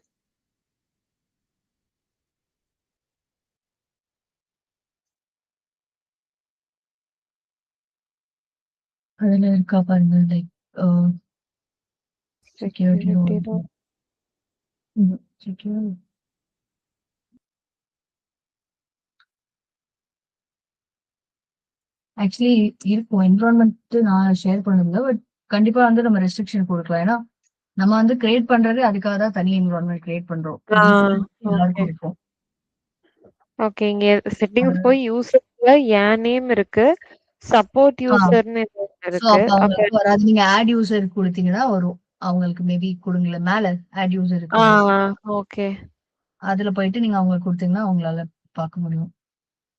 Speaker 1: அதுல இருக்கா பாருங்க. லைக் அ செக்யூரிட்டி
Speaker 2: செக்யூரிட்டில
Speaker 1: செக்யூர் ஆக்சுவலி இருக்கும். என்விரான்மென்ட் நான் ஷேர் பண்ணதில்ல. பட் கண்டிப்பா வந்து நம்ம ரெஸ்ட்ரிக்ஷன் குடுக்கலாம். ஏன்னா, நம்ம வந்து கிரியேட் பண்றதே அதுக்காக தான் தனி என்விரான்மென்ட் கிரியேட் பண்றோம்.
Speaker 2: ஆ
Speaker 1: டிஃபால்ட்
Speaker 2: ஓகே.
Speaker 1: எல்லாருக்கும் இருக்கும்.
Speaker 2: ஓகே. இங்க செட்டிங்ஸ்
Speaker 1: அது
Speaker 2: போய் யூசர்ல என் நேம் இருக்கு. சப்போர்ட்
Speaker 1: ஆ
Speaker 2: யூசர்ன்னு ஏதோ ஒண்ணு
Speaker 1: சோ
Speaker 2: இருக்கு.
Speaker 1: அப்ப
Speaker 2: அப்ப
Speaker 1: அவங்களுக்கு வராது. நீங்க ஆட் யூசர் குடுத்தீங்கன்னா வரும். அவங்களுக்கு மேபி குடுங்களேன். மேல ஆட் யூசர்
Speaker 2: ஆ
Speaker 1: இருக்குல்ல.
Speaker 2: ஓகே.
Speaker 1: அதுல போயிட்டு நீங்க அவங்களுக்கு குடுத்தீங்கன்னா, அவங்களால பார்க்க முடியும்.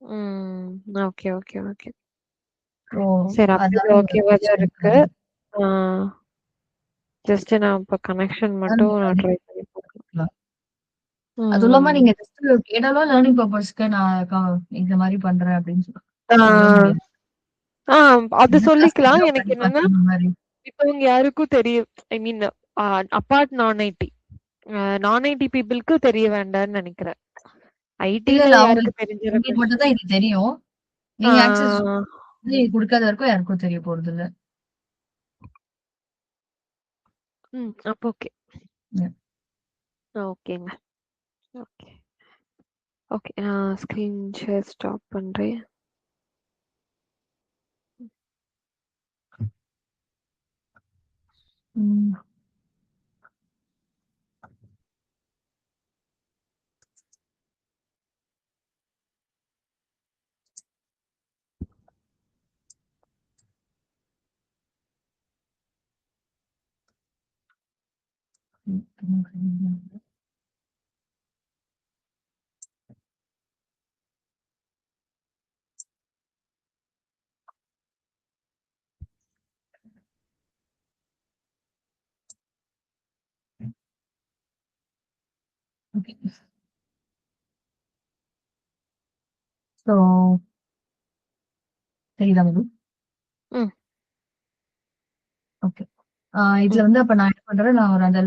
Speaker 2: ம். Okay, okay, okay.
Speaker 1: ஸோ
Speaker 2: சரி அப்ப இது
Speaker 1: அதனால ஒரு
Speaker 2: ஓகேவா தான்
Speaker 1: பிரச்சனை
Speaker 2: இருக்கு.
Speaker 1: இருக்காது.
Speaker 2: ஆ ஜஸ்ட் நான் இப்ப கனெக்ஷன்
Speaker 1: அதான்
Speaker 2: மட்டும்
Speaker 1: நீங்க
Speaker 2: நான்
Speaker 1: லேர்னிங்
Speaker 2: ட்ரை பண்ணி பார்க்குறேன்.
Speaker 1: பண்ணிக்கலாம். அதுவும் இல்லாம
Speaker 2: ம்.
Speaker 1: நீங்க ஜஸ்ட் கேட்டாலும் லேர்னிங் பர்ப்பஸ்க்கு நான் இந்த மாரி பண்றேன் அப்படின்னு
Speaker 2: ஆ.
Speaker 1: சொல்ல முடியாது.
Speaker 2: ஆ அது
Speaker 1: என்ன டாஸ்க்
Speaker 2: சொல்லிக்கலாம்.
Speaker 1: ஜாப்
Speaker 2: எனக்கு
Speaker 1: பண்ணி
Speaker 2: என்னன்னா,
Speaker 1: பார்த்தேன் இந்த மாரி.
Speaker 2: இப்பவங்க யாருக்கும் ஐ மீன் அபார்ட் நான் ஐடி. நான் ஐடி பீப்பிள்க்கு தெரிய வேண்டாம்னு நெனைக்கிறேன்.
Speaker 1: இல்ல,
Speaker 2: ஐடில
Speaker 1: இல்ல
Speaker 2: யாருக்கு
Speaker 1: அவங்களுக்கு உங்களுக்கு
Speaker 2: தெரிஞ்சிருக்கு?
Speaker 1: மட்டும் தான் இது தெரியும்.
Speaker 2: ஆ.
Speaker 1: நீங்க ஆக்சஸ் குடுக்காத வரைக்கும் யாருக்கும் தெரிய போறதில்ல.
Speaker 2: அப்ப ஓகே. ஓகேங்க. ஓகே. ஓகே. நான் ஸ்க்ரீன் ஷேர் ஸ்டாப் பண்றேன்.
Speaker 1: ம். ம். ஓகே. ஸோ தெரியுதா மது?
Speaker 2: ம்.
Speaker 1: ஓகே. இதுல வந்து அப்ப நான் என்ன பண்றேன், நான் ஒரு அந்த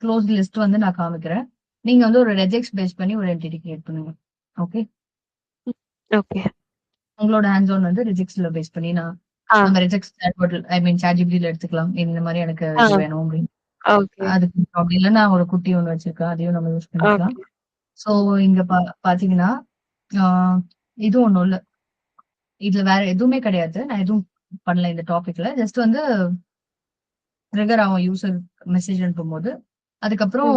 Speaker 1: க்ளோஸ்ட் லிஸ்ட் வந்து நான் காமிக்கிறேன். நீங்க வந்து ஒரு ரெஜெக்ட்ஸ் பேஸ் பண்ணி ஒரு என்டிட்டி கிரியேட் பண்ணுங்க. ஓகே.
Speaker 2: ஓகே.
Speaker 1: உங்களோட ஹேண்ட்ஸ் ஆன் வந்து ரிஜெக்ட்ஸ்ல பேஸ் பண்ணி நான்
Speaker 2: ஆ.
Speaker 1: நம்ம ரிஜெக்ட்ஸ் ChatGPTல எடுத்துக்கலாம். இந்த மாதிரி எனக்கு
Speaker 2: ஆ.
Speaker 1: இது வேணும் அப்படின்னு.
Speaker 2: ஓகே.
Speaker 1: அதுக்கு அப்படி இல்லைன்னா ஒரு குட்டி ஒண்ணு வச்சிருக்கேன். அதையும் நம்ம யூஸ் பண்ணிக்கலாம்.
Speaker 2: ஓகே.
Speaker 1: ஸோ இங்க பாத்தீங்கன்னா இது ஒண்ணும் இல்ல. இதுல வேற எதுவுமே கிடையாது. நான் எதுவும் பண்ணல இந்த டாபிக்ல. ஜஸ்ட் வந்து ட்ரிகர் ஆகும் யூசர் மெசேஜ் அனுப்பும்போது. அதுக்கப்புறம்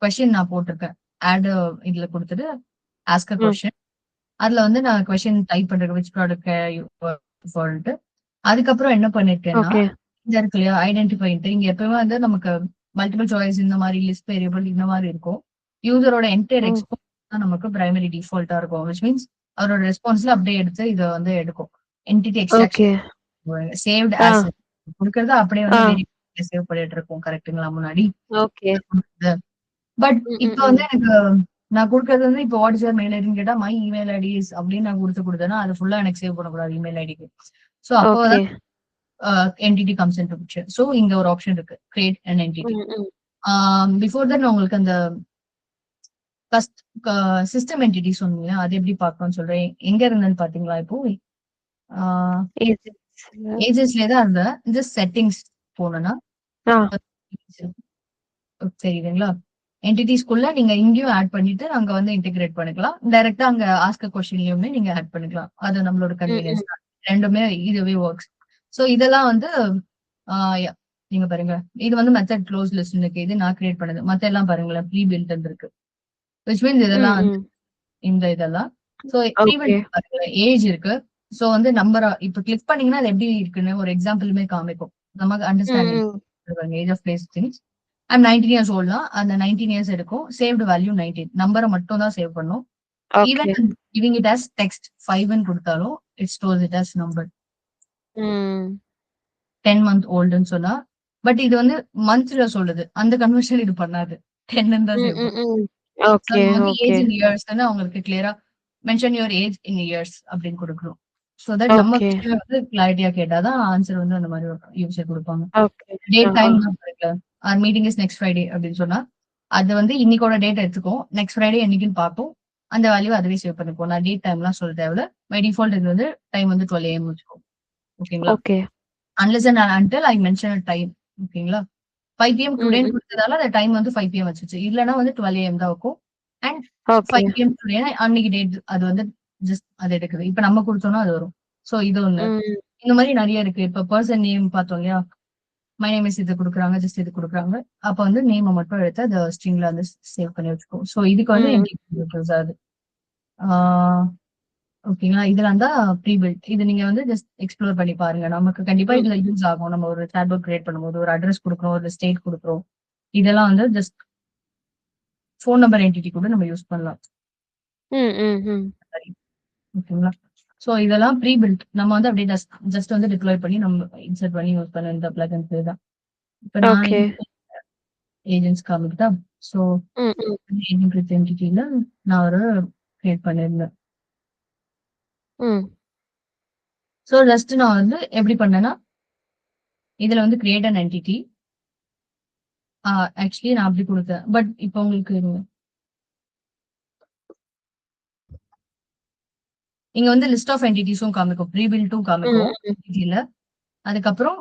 Speaker 1: கொஸ்டின் நான் போட்டிருக்கேன். ஆட் இதுல கொடுத்துட்டு ஆஸ்க் அ கொஸ்டின். அதுல வந்து நான் கொஸ்டின் டைப் பண்றேன் விச் ப்ராடக்ட். அதுக்கப்புறம் என்ன பண்ணிருக்கேன்னா,
Speaker 2: ஓகே.
Speaker 1: இந்த இருக்கு இல்லையா ஐடென்டிஃபைன்ட்டு இங்க எப்பவுமே வந்து நமக்கு மல்டிபிள் சாய்ஸ் இந்த மாதிரி லிஸ்ட் வேரியபிள் இந்த மாதிரி இருக்கும். யூசரோட என்டையர் எக்ஸ்போர்ட் தான் நமக்கு பிரைமரி டிஃபால்ட்டா இருக்கும். விச் மீன்ஸ் அவரோட ரெஸ்பான்ஸ்ல அப்படியே எடுத்து இதை வந்து எடுக்கும். என்டிட்டி எக்ஸ்ட்ராக்ஷன் சேவ்ட் ஆஸ் கொடுக்கறது அப்படியே வந்து வேரியபிள் சேவ் பண்ணிட்டு இருக்கோம். கரெக்ட்டுங்களா முன்னாடி?
Speaker 2: ஓகே.
Speaker 1: பட் இப்ப வந்து எனக்கு நான் கொடுக்கறது வந்து இப்போ வாட் இஸ் யுவர் மெயில் ஐடின்னு கேட்டா மை இமெயில் ஐடிஸ் அப்படின்னு நான் கொடுத்தேன்னா அது ஃபுல்லா எனக்கு சேவ் பண்ணக்கூடாது இமெயில் ஐடிக்கு. ஸோ அப்போதான் entity comes into picture. So இங்க ஒரு ஆப்ஷன் இருக்கு create an entity. Before that நான் உங்களுக்கு அந்த சிஸ்டம் என்டிட்டி சொன்னீங்க அது எப்படி பார்க்கணும்னு சொல்றேன். எங்க இருந்தேன்னு பாத்தீங்களா? இப்போ ஏஜென்ட்ஸ்ல தான் இருந்தேன். இந்த செட்டிங்ஸ் போனோம்னா தெரியுதுங்களா? என்டிட்டிஸ்குள்ள நீங்க இங்கேயும் ஆட் பண்ணிட்டு அங்க வந்து இன்டிகிரேட் பண்ணிக்கலாம். டைரக்டா அங்க ஆஸ்க் கொஸ்டின்லயுமே நீங்க ஆட் பண்ணிக்கலாம். அது நம்மளோட கன்வீனியன்ஸ் தான். ரெண்டுமே இதுவே ஒர்க்ஸ். சோ இதெல்லாம் வந்து நீங்க பாருங்க இது வந்து மெத்தட் க்ளோஸ் லிஸ்ட் இருக்கு. இது நான் கிரியேட் பண்ணது. மத்த எல்லாம் பாருங்களேன் ப்ரீ பில்ட் இருக்கு. விச் மீன்ஸ் இதெல்லாம் இந்த இதெல்லாம். சோ ப்ரீ பில்ட் பாருங்க ஏஜ் இருக்கு. சோ வந்து நம்பர் இப்ப கிளிக் பண்ணீங்கன்னா அது எப்படி இருக்குன்னு ஒரு எக்ஸாம்பிளுமே காமிக்கும். நமக்கு understanding age of place things. I'm 19 years old தான். அந்த 19 years எடுக்கும். saved value 19. நம்பரை மட்டும் தான் சேவ் பண்ணும். Even giving it as text 5 கொடுத்தாலும் it stores it as number. 10 month oldன்னு சொன்னா பட் இது வந்து மந்த்ல சொல்லுது. அந்த கன்வர்ஷன் இது பண்ணாது. 10 தான் சேவ் பண்ணும். ஓகே வந்து ஏஜ் இன் இயர்ஸ்னா உங்களுக்கு கிளியரா mention your age in years அப்படின்னு கொடுக்கணும். சோ தட் நம்ம வந்து கிளாரிட்டியா கேட்டாதான் ஆன்சர் வந்து அந்த மாதிரி யூசர் கொடுப்பாங்க. டேட் டைம் தான் பாருங்க. Our meeting is next Friday அப்படின்னு சொன்னா அது வந்து இன்னைக்கோட டேட் எடுத்துக்கும். நெக்ஸ்ட் ஃப்ரைடே என்னைக்குன்னு பார்ப்போம். அந்த வேல்யூ அதுவே சேவ் பண்ணிப்போம். நான் டேட் டைம்லாம் சொல்ல தேவையில்ல. பை டிஃபால்ட் இது வந்து டைம் வந்து 12 AM வச்சுக்கோ. ஓகேங்களா? Okay. Unless and until I mention time. ஓகேங்களா? 5 PM டுடேன்னு கொடுத்ததால அந்த டைம் வந்து 5 PM வச்சுச்சு. இல்லைன்னா வந்து 12 AM தான் இருக்கும். அண்ட் 5 PM டுடே அன்னைக்கு டேட் அது வந்து ஜஸ்ட் அது எடுக்குது. இப்ப நம்ம கொடுத்தோம்னா அது வரும். சோ இது ஒண்ணு. இந்த மாதிரி நிறைய இருக்கு. இப்ப பர்சன் நேம் பார்த்தோம் இல்லையா? மை நேம் இஸ் இது கொடுக்குறாங்க, ஜஸ்ட் இது கொடுக்குறாங்க. அப்ப வந்து நேமை மட்டும் எடுத்து அந்த ஸ்ட்ரிங்ல வந்து சேவ் பண்ணி வச்சுக்கோ. சோ இதுக்கு வந்து யூஸ் ஆகுது. ஓகேங்களா? இதுல இருந்தா ப்ரீ பில்ட். இது நீங்க வந்து ஜஸ்ட் எக்ஸ்ப்ளோர் பண்ணி பாருங்க. நமக்கு கண்டிப்பா இதுல யூஸ் ஆகும். நம்ம ஒரு சாட்பாட் கிரியேட் பண்ணும்போது ஒரு அட்ரஸ் கொடுக்குறோம், ஒரு ஸ்டேட் கொடுக்குறோம். இதெல்லாம் வந்து ஜஸ்ட் ஃபோன் நம்பர் என்டிட்டி கூட நம்ம யூஸ் பண்ணலாம். ஓகேங்களா? சோ இதெல்லாம் ப்ரீ பில்ட். நம்ம வந்து அப்படியே ஜஸ்ட் வந்து டிப்ளாய் பண்ணி நம்ம இன்சர்ட் பண்ணி யூஸ் பண்ண இந்த பிளகன்ஸ் தான். இப்ப நான் ஏஜென்ட்ஸ் காமிக்கிட்டா. சோ ஏஜென்ட் வித் என்டிட்டில நான் ஒரு கிரியேட் பண்ணிருந்தேன். சோ ஜஸ்ட் நான் வந்து எப்படி பண்ணேன்னா இதுல வந்து கிரியேட் அன் என்டிட்டி. ஆக்சுவலி நான் அப்படி கொடுத்தேன். பட் இப்போ உங்களுக்கு இங்க வந்து லிஸ்ட் ஆஃப் என்டிட்டிஸும் காமிக்கும், ப்ரீ பில்ட்டும் காமிக்கும் என்டிட்டில. அதுக்கப்புறம்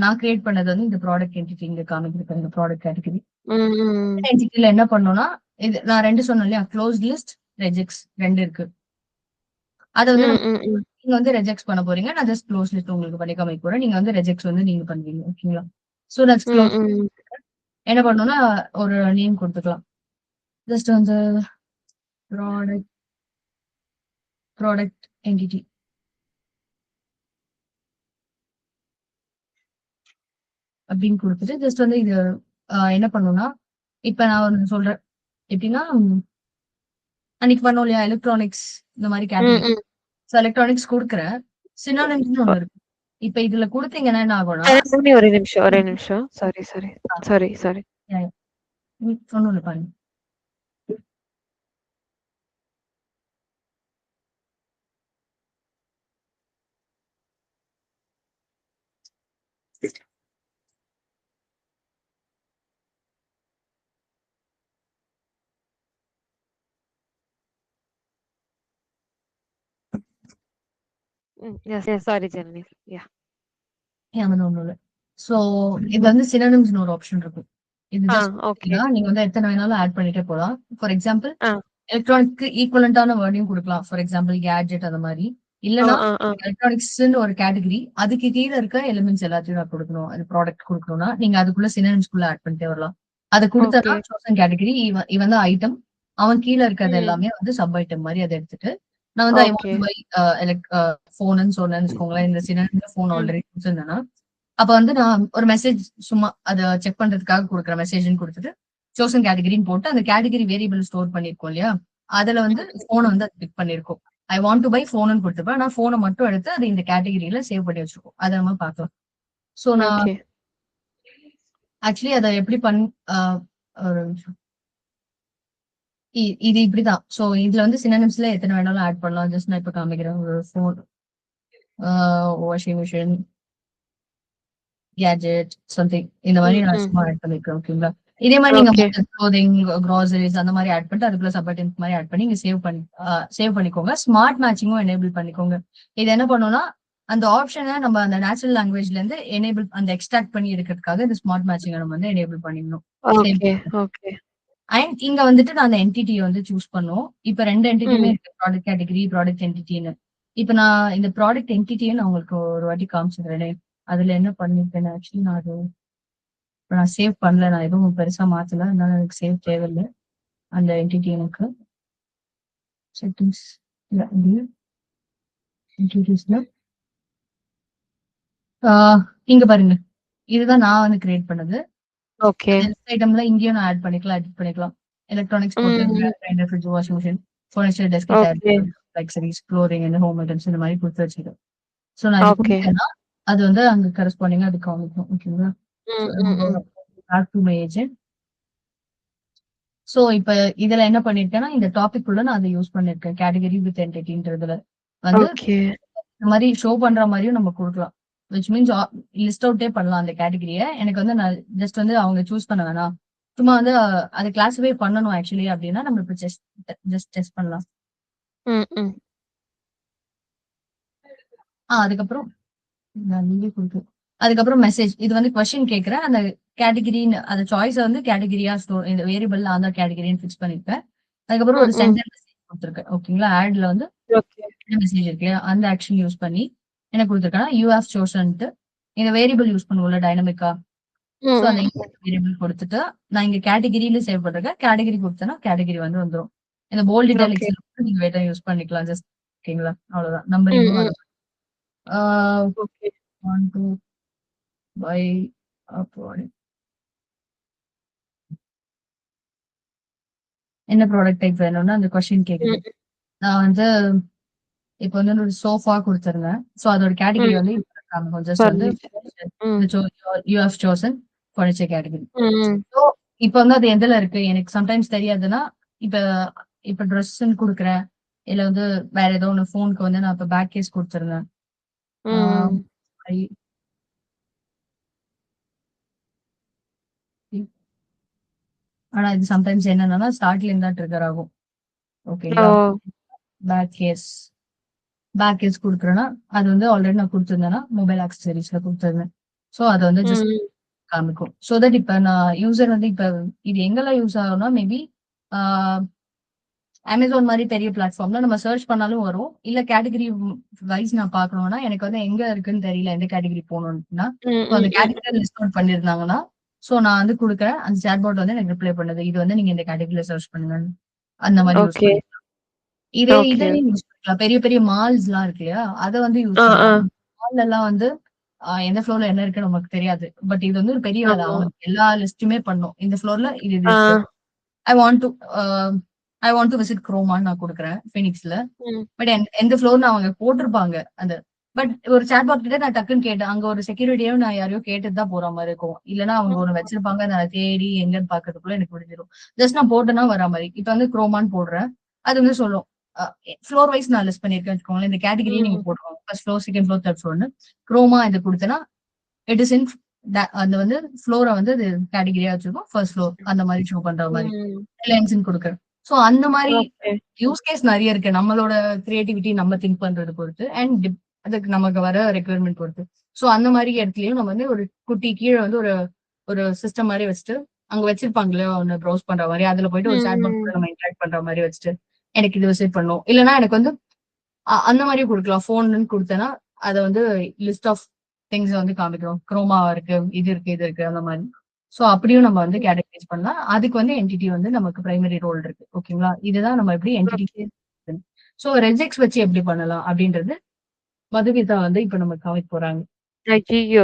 Speaker 1: நான் கிரியேட் பண்ணது வந்து இந்த ப்ராடக்ட் என்டிட்டி இங்க காமிக்கிறேன். இந்த ப்ராடக்ட் கேட்டகரி என்டிட்டில என்ன பண்ணோம்னா இது நான் 2 சொன்னேன் இல்லையா? க்ளோஸ்ட் லிஸ்ட், ரெஜெக்ட்ஸ் 2 இருக்கு. அதை வந்து நீங்க வந்து ரெஜெக்ட் பண்ண போறீங்க. நான் ஜஸ்ட் க்ளோஸ் லிஸ்ட் உங்களுக்கு பண்ணி காமிக்க போறேன். நீங்க வந்து ரெஜெக்ட்ஸ் வந்து நீங்க பண்ணுவீங்க. ஓகேங்களா? So that's close. என்ன பண்ணணும்னா ஒரு நேம் கொடுத்துக்கலாம். ஜஸ்ட் வந்து ப்ராடக்ட் என்டிட்டி அப்படின்னு கொடுத்துட்டு ஜஸ்ட் வந்து இது என்ன பண்ணணும்னா இப்ப நான் ஒன்று சொல்றேன். எப்படின்னா அன்னைக்கு பண்ணோம் இல்லையா எலக்ட்ரானிக்ஸ் இந்த மாதிரி கேட்டகரி. ஸோ எலக்ட்ரானிக்ஸ் கொடுக்குறேன். சினானிம்ஸ்னு ஒண்ணு இருக்கு. இப்ப இதுல கொடுத்தீங்கன்னா என்ன ஆகும்னா
Speaker 2: ஒரே நிமிஷம் சாரி.
Speaker 1: ஒண்ணும் இல்லை பாருங்க.
Speaker 2: Yes, yes. Sorry, Janani. Yeah.
Speaker 1: ஒண்ணும் இல்ல. சோ இது வந்து சினோனிம்ஸ்னு ஒரு ஆப்ஷன் இருக்கும். இது ஜஸ்ட்
Speaker 2: Okay.
Speaker 1: நீங்க வந்து எத்தனை வேணாலும் ஆட் பண்ணிட்டே போலாம். ஃபார் எக்ஸாம்பிள்
Speaker 2: ஆ.
Speaker 1: எலக்ட்ரானிக்க்கு ஈக்குவலண்டான வேர்டையும் குடுக்கலாம். ஃபார் எக்ஸாம்பிள் கேட்ஜெட் அந்த மாரி. இல்லன்னா எலக்ட்ரானிக்ஸ்ன்னு ஒரு கேட்டகரி. அதுக்கு கீழ இருக்க எலிமெண்ட்ஸ் எல்லாத்தையும் நான் குடுக்கணும். அது ப்ராடக்ட் குடுக்கணும்னா, நீங்க அதுக்குள்ள சினோனிம்ஸ்குள்ள ஆட் பண்ணிட்டே வரலாம். அத குடுத்தனா
Speaker 2: Okay.
Speaker 1: சோசன் கேட்டகரி இவன் தான் ஐட்டம். அவன் கீழ இருக்கிறது
Speaker 2: ம்.
Speaker 1: எல்லாமே வந்து சப் ஐட்டம் மாரி அத எடுத்துட்டு, நான் வந்து I want
Speaker 2: Okay.
Speaker 1: To buy ஃபோன்னு சொன்னேன்னு வச்சுக்கோங்களேன். இந்த சினோனிம்ல ஃபோன்
Speaker 2: ம்.
Speaker 1: ஆல்ரெடி குடுத்திருந்தேன்னா, அப்ப வந்து நான் ஒரு மெசேஜ் சும்மா அத செக் பண்றதுக்காக குடுக்குற மெசேஜ்ன்னு குடுத்துட்டு, சோசன் கேட்டகரின்னு போட்டு அந்த கேட்டகரி வேரியபிள் ஸ்டோர் பண்ணியிருக்கோம் இல்லையா? அதுல வந்து ஃபோன வந்து அது பிக் பண்ணியிருக்கோம். ஐ வாண்ட் டு பை ஃபோன்னு குடுத்துப்பேன். ஆனா ஃபோன மட்டும் எடுத்து அது இந்த கேட்டகரியில சேவ் பண்ணி வச்சிருக்கோம். அத நம்ம பார்க்கலாம். சோ நான்
Speaker 2: Okay.
Speaker 1: ஆக்சுவலி அத எப்படி அ ஒரு நிமிஷம். இது இப்படிதான். சோ இதுல வந்து சினோனிம்ஸ்ல எத்தன வேணாலும் ஆட் பண்ணலாம். ஜஸ்ட் நான் இப்ப காமிக்கிறேன். ஒரு phone, washing machine, gadget, something இந்த மாரி நான் சும்மா ஆட் பண்ணிருக்கேன். ஓகேங்களா? இதே மாரி நீங்க
Speaker 2: Okay.
Speaker 1: க்ளோதிங், கிராசரிஸ் அந்த மாரி ஆட் பண்ணிட்டு அதுக்குள்ள சப் ஐட்டம்ஸ் மாரி ஆட் பண்ணி நீங்க சேவ் பண்ணிக்கோங்க. ஸ்மார்ட் மேட்சிங்கும் எனேபிள் பண்ணிக்கோங்க. இது என்ன பண்ணும்னா, அந்த ஆப்ஷன நம்ம அந்த நேச்சுரல் லாங்குவேஜ்ல இருந்து எனேபிள் அந்த எக்ஸ்ட்ராக்ட் பண்ணி எடுக்கிறதுக்காக இந்த ஸ்மார்ட் மேட்சிங்க நம்ம வந்து எனேபிள் பண்ணிடணும்.
Speaker 2: Okay. Okay.
Speaker 1: அண்ட் இங்க வந்துட்டு நான் அந்த என்டிட்டிய வந்து சூஸ் பண்ணும். இப்ப 2 என்டிட்டியுமே
Speaker 2: ம்.
Speaker 1: இருக்கு. ப்ராடக்ட் கேட்டகரி, ப்ராடக்ட் என்டிட்டின்னு. இப்ப நான் இந்த ப்ராடக்ட் என்டிட்டிய நான் உங்களுக்கு ஒரு வாட்டி காமிச்சுக்கிறேனே. அதுல என்ன பண்ணிருக்கேன் ஆக்சுவலி நான் அது நான் சேவ் பண்ணல. நான் எதுவும் பெருசா மாத்தல. அதனால எனக்கு சேவ் தேவையில்ல. அந்த என்டிட்டி எனக்கு செட்டிங்ஸ் இல்ல இது என்டிட்டிஸ்ல இங்க பாருங்க. இதுதான் நான் வந்து கிரியேட் பண்ணது.
Speaker 2: Okay.
Speaker 1: லிஸ்ட் ஐட்டம்ல இங்கேயும் நான் ஆட் பண்ணிக்கலாம், எடிட் பண்ணிக்கலாம். எலக்ட்ரானிக்ஸ் போட்டு
Speaker 2: ம்.
Speaker 1: Grinder, fridge, washing machine, furniture, desk chair,
Speaker 2: Okay.
Speaker 1: Accessories, clothing and home items இந்த மாதிரி கொடுத்து வச்சிருக்கேன். ஸோ நான் இது
Speaker 2: Okay.
Speaker 1: கொடுத்தேன்னா அது வந்து அங்க கரஸ்பாண்டிங்கா அது காமிக்கும். ஓகேங்களா?
Speaker 2: ம்.
Speaker 1: Back to my agent. So இப்ப இதுல என்ன பண்ணிருக்கேன்னா, இந்த டாபிக் உள்ள நான் அதை யூஸ் பண்ணிருக்கேன். கேட்டகரி வித் என்டிட்டின்றதுல வந்து
Speaker 2: Okay.
Speaker 1: இந்த மாதிரி ஷோ பண்ற மாதிரியும் நம்ம கொடுக்கலாம். விச் மீன்ஸ் லிஸ்ட் அவுட்டே பண்ணலாம் அந்த கேட்டகரிய. எனக்கு வந்து நான் ஜஸ்ட் வந்து அவங்க சூஸ் பண்ண வேணாம். சும்மா வந்து அதை கிளாஸிஃபை பண்ணணும் ஆக்சுவலி அப்படின்னா நம்ம இப்ப ஜஸ்ட் டெஸ்ட் பண்ணலாம்.
Speaker 2: ம்.
Speaker 1: அதுக்கப்புறம் நீங்க கொடுத்து அதுக்கப்புறம் மெசேஜ் இது வந்து கொஸ்டின் கேட்கிறேன். அந்த கேட்டகிரின்னு அந்த சாய்ஸை வந்து கேட்டகிரியா ஸ்டோர் இந்த வேரியபிள் அந்த கேட்டகிரின்னு ஃபிக்ஸ் பண்ணிருப்பேன். அதுக்கப்புறம் ஒரு சென்டர் மெசேஜ் கொடுத்துருக்கேன். ஓகேங்களா? ஆட்ல வந்து
Speaker 2: Okay.
Speaker 1: மெசேஜ் இருக்கு இல்லையா? அந்த ஆக்ஷன் யூஸ் பண்ணி என்ன கொடுத்துருக்கேன்னா யூ ஹேவ் சோசன்ட்டு இந்த வேரியபிள் யூஸ் பண்ணுவோம்ல டைனமிக்கா. ஸோ அந்த வேரியபிள் கொடுத்துட்டு நான் இங்க கேட்டகிரியில சேவ் பண்றேன். கேட்டகிரி கொடுத்தேன்னா கேட்டகிரி வந்து வந்துடும். இந்த போல்ட்
Speaker 2: Okay.
Speaker 1: இட்டாலிக்ஸ் நீங்க வேற யூஸ் பண்ணிக்கலாம். ஜஸ்ட் ஓகேங்களா? அவ்வளவுதான். நம்பரிங்கும்
Speaker 2: ம்.
Speaker 1: வரும்.
Speaker 2: Okay.
Speaker 1: Want to buy a product. என்ன ப்ராடக்ட் டைப் வேணும்னா அந்த கொஸ்டின் கேக்குது. நான் வந்து இப்போ வந்து ஒரு சோஃபா கொடுத்துருந்தேன். ஸோ அதோட கேட்டகிரி வந்து ஜஸ்ட் வந்து you have chosen furniture category. So இப்போ வந்து அது எதுல இருக்கு எனக்கு சம்டைம்ஸ் தெரியாதுன்னா இப்ப இப்ப ட்ரெஸ்ன்னு கொடுக்குறேன். இல்ல வந்து வேற ஏதோ ஒன்று ஃபோனுக்கு வந்து நான் இப்ப பேக் கேஸ் கொடுத்துருந்தேன். ஆனா இது சம்டைம்ஸ் என்னன்னா ஸ்டார்ட்ல இருந்தா ட்ரிகர் ஆகும். ஓகேங்களா? பேக் கேஸ் குடுக்குறேன்னா அது வந்து ஆல்ரெடி நான் கொடுத்துருந்தேன்னா மொபைல் ஆக்சசரிஸ்ல கொடுத்துருந்தேன். ஸோ அதை வந்து ஜஸ்ட் காமிக்கும். ஸோ தட் இப்ப நான் யூசர் வந்து இப்ப இது எங்கெல்லாம் யூஸ் ஆகும்னா மேபி அமேசான் மாதிரி பெரிய பிளாட்ஃபார்ம்ல நம்ம சர்ச் பண்ணாலும் வரும். இல்ல கேட்டகரி வைஸ் நான் பார்க்கணும்னா எனக்கு வந்து எங்க இருக்குன்னு தெரியல எந்த கேட்டகரி போகணும்னா அந்த கேட்டகரி லிஸ்ட் அவுட் பண்ணிருந்தாங்கன்னா ஸோ நான் வந்து கொடுக்குறேன். அந்த சாட்பாட் வந்து எனக்கு ரிப்ளை பண்ணுது. இது வந்து நீங்க இந்த கேட்டகரியில சர்ச் பண்ணுங்க அந்த மாதிரி யூஸ் பண்ணி இதே யூஸ் பண்ணிக்கலாம். பெரிய பெரிய மால்ஸ் எல்லாம் இருக்கு இல்லையா? அதை வந்து யூஸ் பண்ணலாம். மால் எல்லாம் வந்து எந்த ஃப்ளோர்ல என்ன இருக்குன்னு நமக்கு தெரியாது. பட் இது வந்து ஒரு பெரிய வேலை. அவங்களுக்கு எல்லா லிஸ்ட்டுமே பண்ணும். இந்த ஃப்ளோர்ல இது இருக்கு. ஐ வாண்ட் டு விசிட் குரோமான்னு நான் கொடுக்குறேன் ஃபீனிக்ஸ்ல. பட் எந்த ஃப்ளோர்னு அவங்க போட்டிருப்பாங்க அந்த. பட் ஒரு சாட்பாட் கிட்ட நான் டக்குன்னு கேட்டேன். அங்க ஒரு செக்யூரிட்டியும் நான் யாரையோ கேட்டுட்டு தான் போற மாதிரி இருக்கும். இல்லைன்னா அவங்க ஒண்ணு வச்சிருப்பாங்க. நான் தேடி எங்கன்னு பாக்குறதுக்குள்ள எனக்கு முடிஞ்சிடும். ஜஸ்ட் நான் போட்டேன்னா வரா மாதிரி. இப்ப வந்து குரோமான்னு போடுறேன். அது வந்து சொல்லும். ஃப்ளோர் வைஸ் நான் லிஸ்ட் பண்ணிருக்கேன் வச்சுக்கோங்களேன். இந்த கேட்டகரியை நீங்க போட்டுக்கோங்க. First floor, second floor, third ஃப்ளோர்னு. குரோமா இது கொடுத்தேன்னா இட் இஸ் இன் அந்த வந்து ஃப்ளோரை வந்து அது கேட்டகரியா வச்சிருக்கோம். ஃபர்ஸ்ட் ஃப்ளோர் அந்த மாதிரி ஷோ பண்ற மாதிரி ரிலையன்ஸ் கொடுக்குறேன். ஸோ அந்த மாதிரி யூஸ் கேஸ் நிறைய இருக்கு. நம்மளோட கிரியேட்டிவிட்டி நம்ம திங்க் பண்றது பொறுத்து அண்ட் அதுக்கு நமக்கு வர ரெக்குயர்மெண்ட் பொறுத்து. ஸோ அந்த மாதிரி இடத்துலயும் நம்ம வந்து ஒரு குட்டி கீழே வந்து ஒரு ஒரு சிஸ்டம் மாதிரி வச்சுட்டு அங்க வச்சிருப்பாங்களே ஒன்னு ப்ரௌஸ் பண்ற மாதிரி அதுல போயிட்டு ஒரு சாட் பாக்ஸ் நம்ம இன்டராக்ட் பண்ற மாதிரி வச்சுட்டு எனக்கு இது விசிட் பண்ணும். இல்லைன்னா எனக்கு வந்து அந்த மாதிரி கொடுக்கலாம். ஃபோன் கொடுத்தேன்னா அதை வந்து லிஸ்ட் ஆஃப் திங்ஸ் வந்து காமிக்கிறோம். குரோமா இருக்கு, இது இருக்கு அந்த மாதிரி. ஸோ அப்படியும் நம்ம வந்து கேட்டகரைஸ் பண்ணலாம். அதுக்கு வந்து என்டிட்டி வந்து நமக்கு பிரைமரி ரோல் இருக்கு. ஓகேங்களா? இதுதான் நம்ம எப்படி என்டிட்டி. ஸோ ரெஜெக்ட்ஸ் வச்சு எப்படி பண்ணலாம் அப்படின்றது மதுமிதா வந்து இப்ப நம்ம காமிக்க போறாங்க.
Speaker 2: ஐயோ,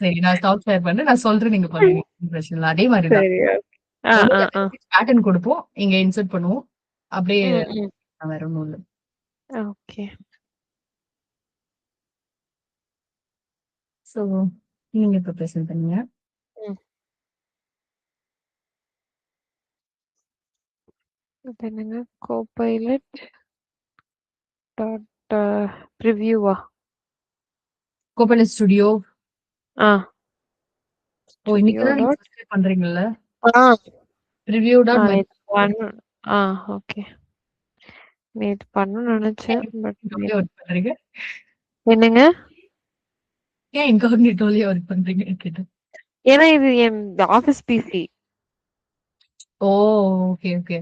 Speaker 1: சரி, நான் ஸ்டாப் ஷேர் பண்றேன். நான் சொல்றேன், நீங்க பண்ணுங்க. பிரச்சனை இல்லை. அதே மாதிரி தான் பேட்டர்ன் கொடுப்போம், இங்க இன்சர்ட் பண்ணுவோம். அப்படியே வேற ஒன்றும் இல்லை.
Speaker 2: ஓகே.
Speaker 1: ஸோ நீங்க இப்ப பிரசன்ட் பண்ணுங்க.
Speaker 2: என்னங்க கோபைலட் டாட் ப்ரிவியூவா?
Speaker 1: Copilot studio. ஓ, இன்னைக்கு தான் நீங்க சப்ஸ்கிரைப் பண்றீங்கல்ல? Review dot my.
Speaker 2: ஓகே. நேத்து பண்ணனும்னு நினைச்சேன் பட்
Speaker 1: ஒர்க் பண்றீங்க.
Speaker 2: என்னங்க?
Speaker 1: ஏன் இன்காக்னிட்டோலயே ஒர்க் பண்றீங்க கேட்டேன்.
Speaker 2: ஏன்னா இது என் ஆபீஸ் பிசி.
Speaker 1: ஓ, ஓகே ஓகே.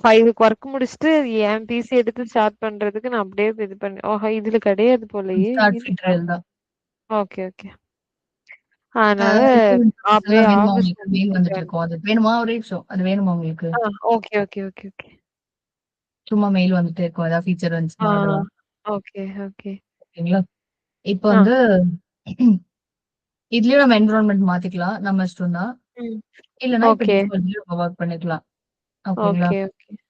Speaker 2: 5க்கு ஒர்க் முடிச்சிட்டு என் பிசி எடுத்து ஸ்டார்ட் பண்றதுக்கு நான் அப்படியே இது பண்ணி இதுல கிடையாது போலயே. Okay okay. அதனால அப்படியே
Speaker 1: மெயில் வந்துட்டு இருக்கும். அது வேணுமா? ஒரே நிமிஷம். அது வேணுமா உங்களுக்கு?
Speaker 2: Okay okay okay okay.
Speaker 1: சும்மா மெயில் வந்துட்டே இருக்கும். ஏதாவது ஃபீச்சர் வந்துச்சுன்னா அதெல்லாம்.
Speaker 2: Okay okay.
Speaker 1: ஓகேங்களா? இப்போ வந்து இதுலயும் நம்ம என்விரான்மெண்ட் மாத்திக்கலாம். நம்ம இஷ்டம் தான். இல்லனா இப்ப டிஸ்கார்ட்லயும் நம்ம வொர்க் பண்ணிக்கலாம். ஓகேங்களா?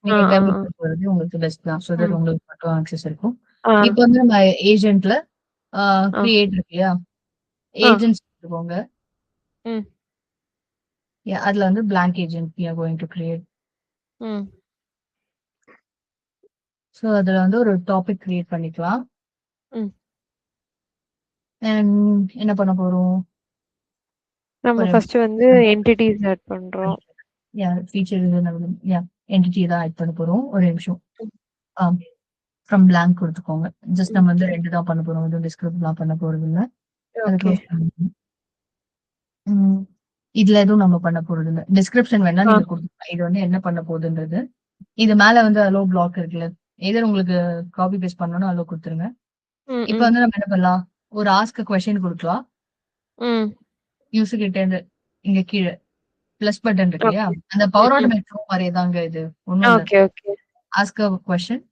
Speaker 1: நீங்க எங்க மீட் போறது உங்களுக்கு பெஸ்ட் தான். சோ தட் உங்களுக்கு மட்டும் ஆக்சஸ் இருக்கும். இப்போ வந்து நம்ம ஏஜென்ட்ல கிரியேட் இருக்கு இல்லையா? ஏஜென்ட்ஸ் போங்க. அதுல வந்து blank agent we are going to create. So அதுல வந்து ஒரு டாபிக் கிரியேட் பண்ணிக்கலாம். என்ன பண்ண போறோம்?
Speaker 2: நம்ம ஃபர்ஸ்ட் வந்து என்டிட்டிஸ் ஆட் பண்றோம்.
Speaker 1: ஃபீச்சர் என்டிட்டி தான் ஆட் பண்ண போறோம். ஒரு நிமிஷம். ஃப்ரம் blank கொடுத்துக்கோங்க. ஜஸ்ட் நம்ம வந்து 2 தான் பண்ண போறோம். எதுவும் டிஸ்கிரிப்ட்லாம் பண்ண போறது இல்ல. அது க்ளோஸ் பண்ணுங்க. இதுல எதுவும் நம்ம பண்ண போறது இல்ல. டிஸ்கிரிப்ஷன் வேணா நீங்க கொடுத்துக்கலாம். இது வந்து என்ன பண்ண போகுதுன்றது. இது மேல வந்து அலோ பிளாக் இருக்குல்ல, எதர் உங்களுக்கு காப்பி பேஸ்ட் பண்ணனும் அலோ கொடுத்துருங்க. இப்போ வந்து நம்ம என்ன பண்ணலாம்? ஒரு ஆஸ்க் கொஸ்டின் கொடுக்கலாம். யூசர் கிட்ட இருந்து இங்க கீழே பிளஸ் பட்டன் இருக்கு இல்லையா? அந்த பவர் ஆட்டோமேட் ப்ரோ மாதிரியே தாங்க இது. ஒண்ணும் இல்ல. Ask question.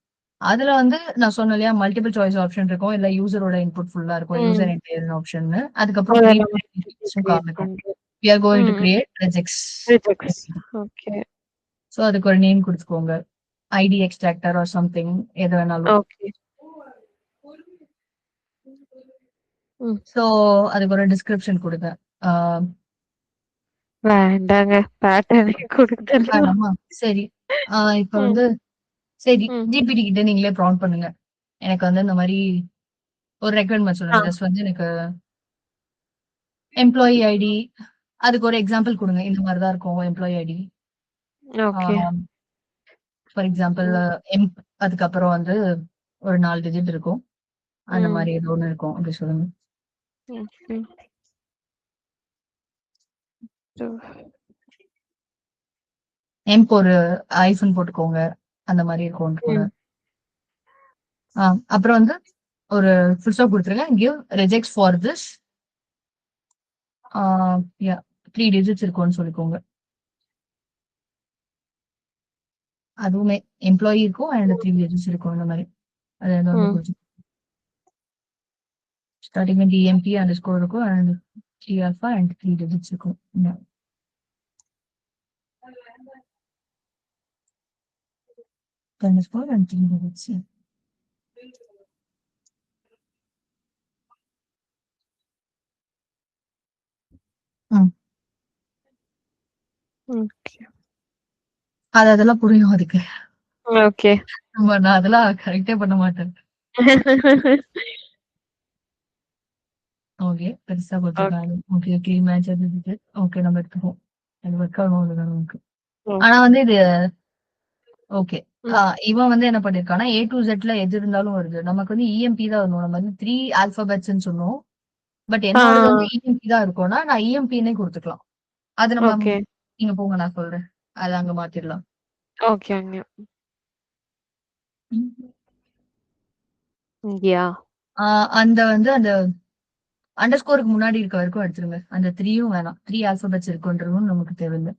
Speaker 1: அதுல வந்து நான் சொன்ன இல்லையா, மல்டிபிள் சாய்ஸ் ஆப்ஷன் இருக்கும். இல்ல யூசரோட இன்புட் ஃபுல்லா இருக்கும். User entire option. அதுக்கப்புறம் காமிக்கும். we are going to create regex.
Speaker 2: Okay.
Speaker 1: So அதுக்கு ஒரு நேம் கொடுத்துக்கோங்க. ஐடி எக்ஸ்ட்ராக்டர் ஆர் சம்திங் எது வேணாலும்.
Speaker 2: ஓகே.
Speaker 1: சோ அதுக்கு ஒரு டிஸ்கிரிப்ஷன் கொடுங்க.
Speaker 2: வேண்டாங்க, பேட்டர்னே கொடுத்துடலாம்.
Speaker 1: சரி. இப்போ வந்து சரி, ஜிபிடி கிட்ட நீங்களே ப்ராம்ப்ட் பண்ணுங்க. எனக்கு வந்து இந்த மாதிரி ஒரு ரெக்வயர்மெண்ட் சொல்லுங்க. ஜஸ்ட் வந்து எனக்கு எம்ப்ளாயி ஐடி, அதுக்கு ஒரு எக்ஸாம்பிள் கொடுங்க. இந்த மாதிரி தான் இருக்கும் employee ID.
Speaker 2: Okay.
Speaker 1: For example அதுக்கப்புறம் வந்து ஒரு 4 டிஜிட் இருக்கும். அந்த மாதிரி ஏதோ ஒன்று இருக்கும். அப்படி சொல்லுங்க. எம்ப் ஒரு ஐஃபோன் போட்டுக்கோங்க. அந்த மாதிரி இருக்கும் கூட. அப்புறம் வந்து ஒரு ஃபுல் ஸ்டாப் கொடுத்துருங்க. கிவ் ரெஜெக்ட்ஸ் ஃபார் திஸ் 3 டிஜிட்ஸ் இருக்கும்னு சொல்லிக்கோங்க. அதுவுமே எம்ப்ளாயி இருக்கும் அண்ட் 3 டிஜிட்ஸ் இருக்கும். அந்த மாதிரி அது வந்து ஸ்டார்டிங் டிஎம்பி அண்ட் ஸ்கோர் இருக்கும் அண்ட் 3 ஆல்ஃபா அண்ட் 3 டிஜிட்ஸ் இருக்கும். Score and 3 digits. அதெல்லாம் புரியும் அதுக்கு.
Speaker 2: ஓகே.
Speaker 1: நான் அதெல்லாம் கரெக்டே பண்ண மாட்டேன். ஓகே. பெருசா
Speaker 2: ஓகே.
Speaker 1: குடுத்துருக்காங்க. Okay, okay. மேட்ச் அது இது. ஓகே நம்ம எடுத்துப்போம். அது ஒர்க் ஆகும் அவ்வளவுதான் நமக்கு.
Speaker 2: ஓ.
Speaker 1: ஆனா வந்து இது ஓகே.
Speaker 2: ம்.
Speaker 1: இவன் வந்து என்ன பண்ணியிருக்கான்னா, ஏ டூ இசட்ல எது இருந்தாலும் வருது. நமக்கு வந்து இஎம்பி தான் வரணும். நம்ம வந்து 3 ஆல்ஃபாபெட்ஸ்ன்னு சொன்னோம். பட்
Speaker 2: ஆ,
Speaker 1: என்னோடது வந்து இஎம்பி தான் இருக்கும்னா, நான் இஎம்பின்னே குடுத்துக்கலாம். அது நம்ம
Speaker 2: ஓகே.
Speaker 1: நீங்க போங்க நான் சொல்றேன். அத அங்க மாத்திரலாம்.
Speaker 2: ஓகேங்க. இங்கயா?
Speaker 1: ஆ அந்த வந்து அந்த அண்டர் ஸ்கோருக்கு முன்னாடி இருக்க வரைக்கும் எடுத்துருங்க. அந்த 3யும் வேணாம். 3 ஆல்ஃபாபெட்ஸ் இருக்குன்றதும் நமக்கு தேவையில்ல.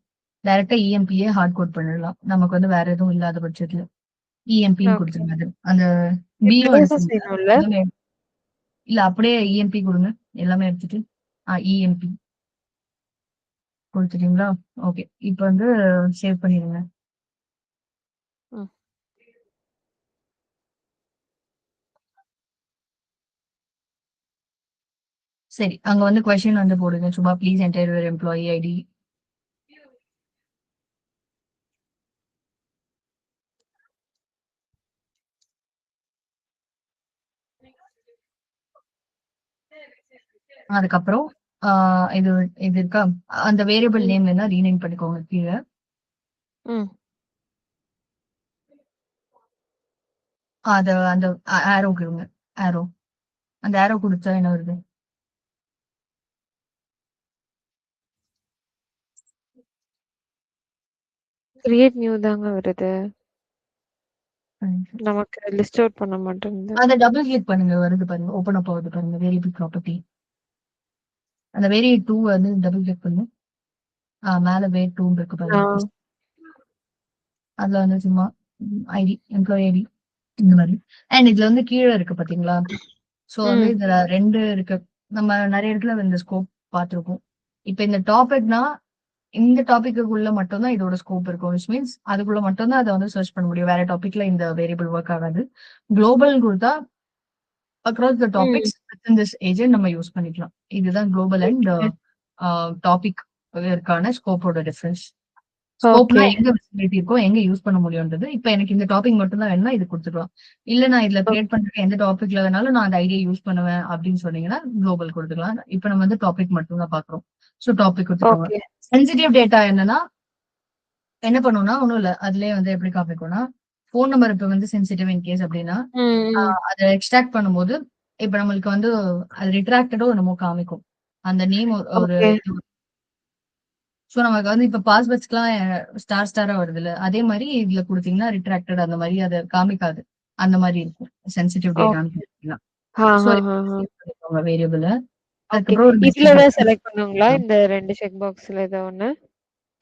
Speaker 1: டைரக்ட்டா இஎம்பியே ஹார்ட் கோட் பண்ணிடலாம். நமக்கு வந்து வேற எதுவும் இல்லாத பட்சத்துல. இஎம்பின்னு
Speaker 2: ஓகே.
Speaker 1: குடுத்துருங்க அது. அந்த பியும்
Speaker 2: இப்படிதான்
Speaker 1: எடுத்துருங்க.
Speaker 2: செய்யணும்ல?
Speaker 1: எல்லாமே இல்ல அப்படியே இஎம்பி குடுங்க. எல்லாமே எடுத்துட்டு. இஎம்பி குடுத்துட்டீங்களா? ஓகே. இப்ப வந்து சேவ் பண்ணிடுங்க.
Speaker 2: ம்.
Speaker 1: சரி. அங்க வந்து கொஸ்டின் வந்து போடுங்க. சும்மா please enter your employee ID. அதுக்கப்புறம் ஆ இது இது இருக்கா? அந்த வேரியபிள்
Speaker 2: ம்.
Speaker 1: நேம் வேணா ரீநேம் பண்ணிக்கோங்க கீழ.
Speaker 2: ம்.
Speaker 1: அத அந்த ஆரோ குடுங்க. ஆரோ. அந்த ஆரோ குடுத்தா என்ன வருது?
Speaker 2: கிரியேட் நியூ தாங்க வருது.
Speaker 1: ம்.
Speaker 2: நமக்கு லிஸ்ட் அவுட் பண்ண மாட்டேங்குது.
Speaker 1: அத டபுள் கிளிக் பண்ணுங்க. வருது பாருங்க. ஓப்பன் அப் ஆகுது பாருங்க. Variable property. அந்த வேரியபிள் 2 வந்து டபுள் கிளிக் பண்ணுங்க. மேல வே 2 இருக்கு
Speaker 2: ஆ.
Speaker 1: பாருங்க. அதுல வந்து சும்மா ஐடி, எம்ப்ளாயி ஐடி இந்த மாரி. அண்ட் இதுல வந்து கீழ இருக்கு பாத்தீங்களா? சோ வந்து
Speaker 2: ம்.
Speaker 1: இதுல 2 இருக்கு. நம்ம நெறைய இடத்துல இந்த ஸ்கோப் பார்த்திருப்போம். இப்ப இந்த டாபிக்னா, இந்த டாபிக்குக்குள்ள மட்டும் தான் இதோட ஸ்கோப் இருக்கும். விச் மீன்ஸ் அதுக்குள்ள மட்டும் தான் அத வந்து சர்ச் பண்ண முடியும். வேற டாபிக்ல இந்த வேரியபிள் ஒர்க் ஆகாது. குளோபல்ன்னு குடுத்தா அக்ராஸ் த
Speaker 2: ம்.
Speaker 1: டாபிக்ஸ் வித்தின் திஸ் ஏஜென்ட் நம்ம யூஸ் பண்ணிக்கலாம். இதுதான் குளோபல் அண்ட்
Speaker 2: ஓகே.
Speaker 1: டாபிக் இருக்கான ஸ்கோப்போட டிஃபரன்ஸ். ஸ்கோப்னா
Speaker 2: ஓகே.
Speaker 1: எங்க விசிபிலிட்டி இருக்கோ, எங்க யூஸ் பண்ண முடியும்ன்றது. இப்ப எனக்கு இந்த டாபிக் மட்டும் தான் வேணும்னா இது குடுத்துக்கலாம். இல்ல நான் இதுல
Speaker 2: ஓ.
Speaker 1: கிரியேட் பண்ற எந்த டாபிக்ல வேணாலும் நான் அந்த ஐடியா யூஸ் பண்ணுவேன் அப்படின்னு சொன்னீங்கன்னா, குளோபல் குடுத்துக்கலாம். இப்ப நம்ம வந்து டாபிக் மட்டும் தான் பார்க்குறோம். சோ டாபிக் குடுத்துக்கோங்க.
Speaker 2: ஓகே.
Speaker 1: சென்சிட்டிவ் டேட்டா என்னன்னா, என்ன பண்ணும்னா ஒண்ணும் இல்ல. அதிலயே வந்து எப்படி காமிக்கும்னா, ஃபோன் நம்பர் இப்ப வந்து சென்சிட்டிவ் இன் கேஸ் அப்படின்னா,
Speaker 2: ம். ம்.
Speaker 1: அத எக்ஸ்ட்ராக்ட் பண்ணும்போது, இப்ப நம்மளுக்கு வந்து அது ரிட்ராக்டடோ என்னமோ காமிக்கும். அந்த நேம் ஒரு
Speaker 2: ஓகே.
Speaker 1: இது சோ நமக்கு வந்து இப்ப பாஸ்வேர்ட்ஸ்க்குலாம் ஸ்டார் ஸ்டாரா வருதுல்ல. அதே மாரி இதுல குடுத்தீங்கன்னா ரிட்ராக்டட் அந்த மாரி அத காமிக்காது. அந்த மாரி இருக்கும். சென்சிட்டிவ் டேட்டான்னு
Speaker 2: ஓகே.
Speaker 1: குடுத்தீங்கன்னா.
Speaker 2: ஆ,
Speaker 1: சோ
Speaker 2: ஆ, ஆ, ஆ.
Speaker 1: சேவ் பண்ணிக்கோங்க வேரியபிள.
Speaker 2: ஓகே.
Speaker 1: அதுக்கப்புறம் ஒரு
Speaker 2: இதுல
Speaker 1: மெசேஜ்
Speaker 2: தான் செலக்ட் பண்ணுங்களா? இந்த 2 செக் பாக்ஸ்ல ஏதோ ஒண்ணு?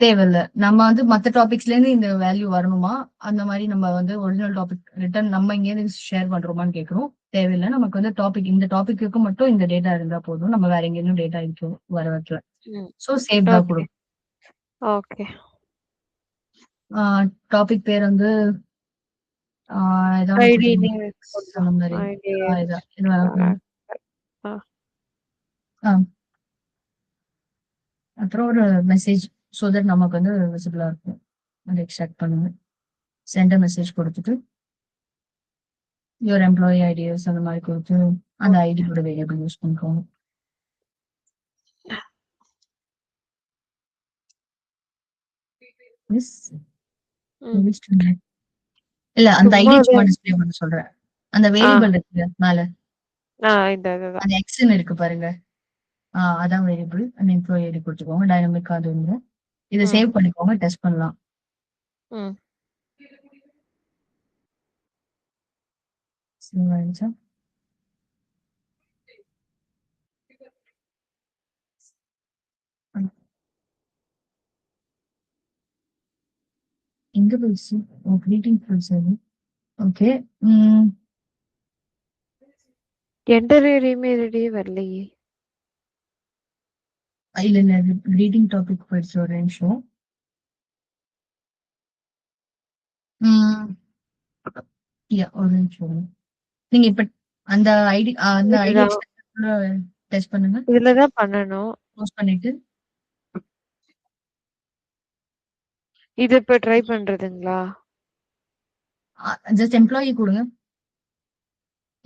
Speaker 1: தேவையில்ல. நம்ம வந்து மத்த டாபிக்ஸ்லேருந்து இந்த வேல்யூ வரணுமா? அந்த மாரி நம்ம வந்து ஒரிஜினல் டாபிக் ரிட்டர்ன் நம்ம இங்கேருந்து ஷேர் பண்றோமான்னு கேட்கிறோம். தேவையில்ல. நமக்கு வந்து டாபிக் இந்த டாபிக்குக்கு மட்டும் இந்த டேட்டா இருந்தா போதும். நம்ம வேற எங்கேயும் டேட்டா வர வைக்கல.
Speaker 2: ம்.
Speaker 1: சோ சேவ் தான்
Speaker 2: ஓகே.
Speaker 1: குடுக்கும்.
Speaker 2: ஓகே.
Speaker 1: ஆ டாபிக் பேர் வந்து ஆ ஏதோ ஒண்ணு
Speaker 2: ஐடி
Speaker 1: குடுத்துருங்க.
Speaker 2: நேம்
Speaker 1: அந்த
Speaker 2: போடலாம்.
Speaker 1: மாரி.
Speaker 2: ஐடிஎஸ்
Speaker 1: இதான். இது வேணா குடுங்க.
Speaker 2: கேரக்டர். ஆ.
Speaker 1: ஆ அப்புறம் ஒரு மெசேஜ் சோ தட் நமக்கு வந்து விசிபிளா இருக்கும். அத எக்ஸ்ட்ராக்ட் பண்ணுங்க. சென்ட் அ மெசேஜ் குடுத்துட்டு, யுவர் எம்ப்ளாயி ஐடியாஸ் அந்த மாரி குடுத்து, அந்த
Speaker 2: ஓகே.
Speaker 1: ஐடியோட வேரியபிள் யூஸ் பண்ணிக்கோங்க. எஸ்.
Speaker 2: ம்.
Speaker 1: இல்ல அந்த
Speaker 2: சும்மா
Speaker 1: ஐடிய
Speaker 2: அத
Speaker 1: சும்மா டிஸ்ப்ளே பண்ண சொல்றேன். அந்த
Speaker 2: ஆ,
Speaker 1: வேரியபிள் இருக்குல்ல மேல,
Speaker 2: இதுதான்.
Speaker 1: அந்த எக்ஸ்ன்னு இருக்கு பாருங்க. அதான் வேரியபிள். அந்த எம்ப்ளாயி ஐடி குடுத்துக்கோங்க. டைனமிக்கா அது வந்து. இத
Speaker 2: ம்.
Speaker 1: சேவ் பண்ணிக்கோங்க. டெஸ்ட் பண்ணலாம்.
Speaker 2: ம்.
Speaker 1: சேவ் ஆயிடுச்சா? ம். எங்க போயிடுச்சு? ஓ கிரீட்டிங் போயிடுச்சு அது. ஓகே. ம்.
Speaker 2: என்டர் யுவர் இமெயில் ஐடியே வரலையே!
Speaker 1: இல்ல, இல்ல. ரீடிங் டாபிக் போயிடுச்சு ஒரு நிமிஷம். ம். ஒரு நிமிஷம். நீங்க இப்ப அந்த அந்த ஐடி
Speaker 2: இதுதான்.
Speaker 1: எக்ஸ்டென்ஷன்ல டெஸ்ட் பண்ணுங்க.
Speaker 2: இதுல தான் பண்ணணும்.
Speaker 1: க்ளோஸ் பண்ணிட்டு,
Speaker 2: இது இப்ப ட்ரை பண்றதுங்களா?
Speaker 1: ஜஸ்ட் எம்ப்ளாயி குடுங்க.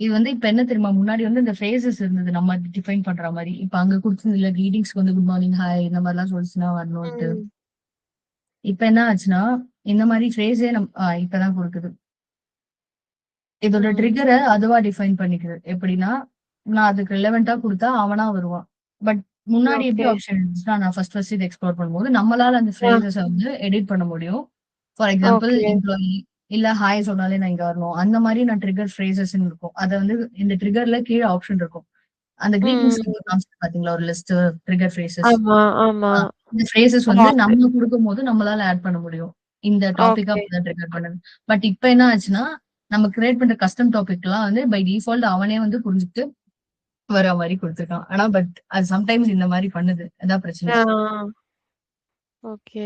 Speaker 1: இது வந்து இப்ப என்ன தெரியுமா, முன்னாடி வந்து இந்த ஃப்ரேசஸ் இருந்தது நம்ம டிஃபைன் பண்ற மாதிரி. இப்ப அங்க கொடுத்ததுல ரீடிங்ஸ்க்கு வந்து குட் மார்னிங், ஹாய் இந்த மாதிரிலாம் சொல்லிச்சுன்னா வரணும்ட்டு.
Speaker 2: ம்.
Speaker 1: இப்ப என்ன ஆச்சுன்னா, இந்த மாதிரி ஃப்ரேஸே இப்பதான் கொடுக்குது. இதோட
Speaker 2: ம்.
Speaker 1: ட்ரிகரை அதுவா டிஃபைன் பண்ணிக்குது. எப்படின்னா, நான் அதுக்கு ரிலவெண்டா கொடுத்தா அவனா வருவான். பட் முன்னாடி எப்படி
Speaker 2: ஓகே.
Speaker 1: ஆப்ஷன் இருந்துச்சுன்னா, நான் ஃபர்ஸ்ட் இது எக்ஸ்ப்ளோர் பண்ணும்போது நம்மளால அந்த
Speaker 2: ஆ.
Speaker 1: ஃப்ரேசஸ வந்து எடிட் பண்ண முடியும். For example
Speaker 2: okay.
Speaker 1: எம்ப்ளாயி இல்ல ஹாய் சொன்னாலே நான் இங்க வரணும். அந்த மாதிரி நான் ட்ரிகர் ஃப்ரேசஸ்ன்னு இருக்கும். அத வந்து இந்த ட்ரிகர்ல கீழ ஆப்ஷன் இருக்கும். அந்த கிரீட்டிங்ஸ்க்கு
Speaker 2: ம்.
Speaker 1: காமிச்சது பாத்தீங்களா ஒரு லிஸ்ட் ட்ரிகர் ஃப்ரேசஸ்.
Speaker 2: ஆமா, ஆமா.
Speaker 1: இந்த ஃப்ரேசஸ்
Speaker 2: ஓ!
Speaker 1: வந்து நம்ம குடுக்கும்போது நம்மளால ஆட் பண்ண முடியும். இந்த டாபிக்கா
Speaker 2: ஓகே.
Speaker 1: அப்பதான் ட்ரிகர் பண்ணுது. பட் இப்ப என்ன ஆச்சுன்னா, நம்ம கிரியேட் பண்ற கஸ்டம் டாபிக்லாம் வந்து பை டிஃபால்ட் அவனே வந்து புரிஞ்சுட்டு வர மாரி குடுத்துருக்கான். ஆனா அது சம்டைம்ஸ் இந்த மாரி பண்ணுது. அதான் பிரச்சனை.
Speaker 2: ஆ. ஓகே.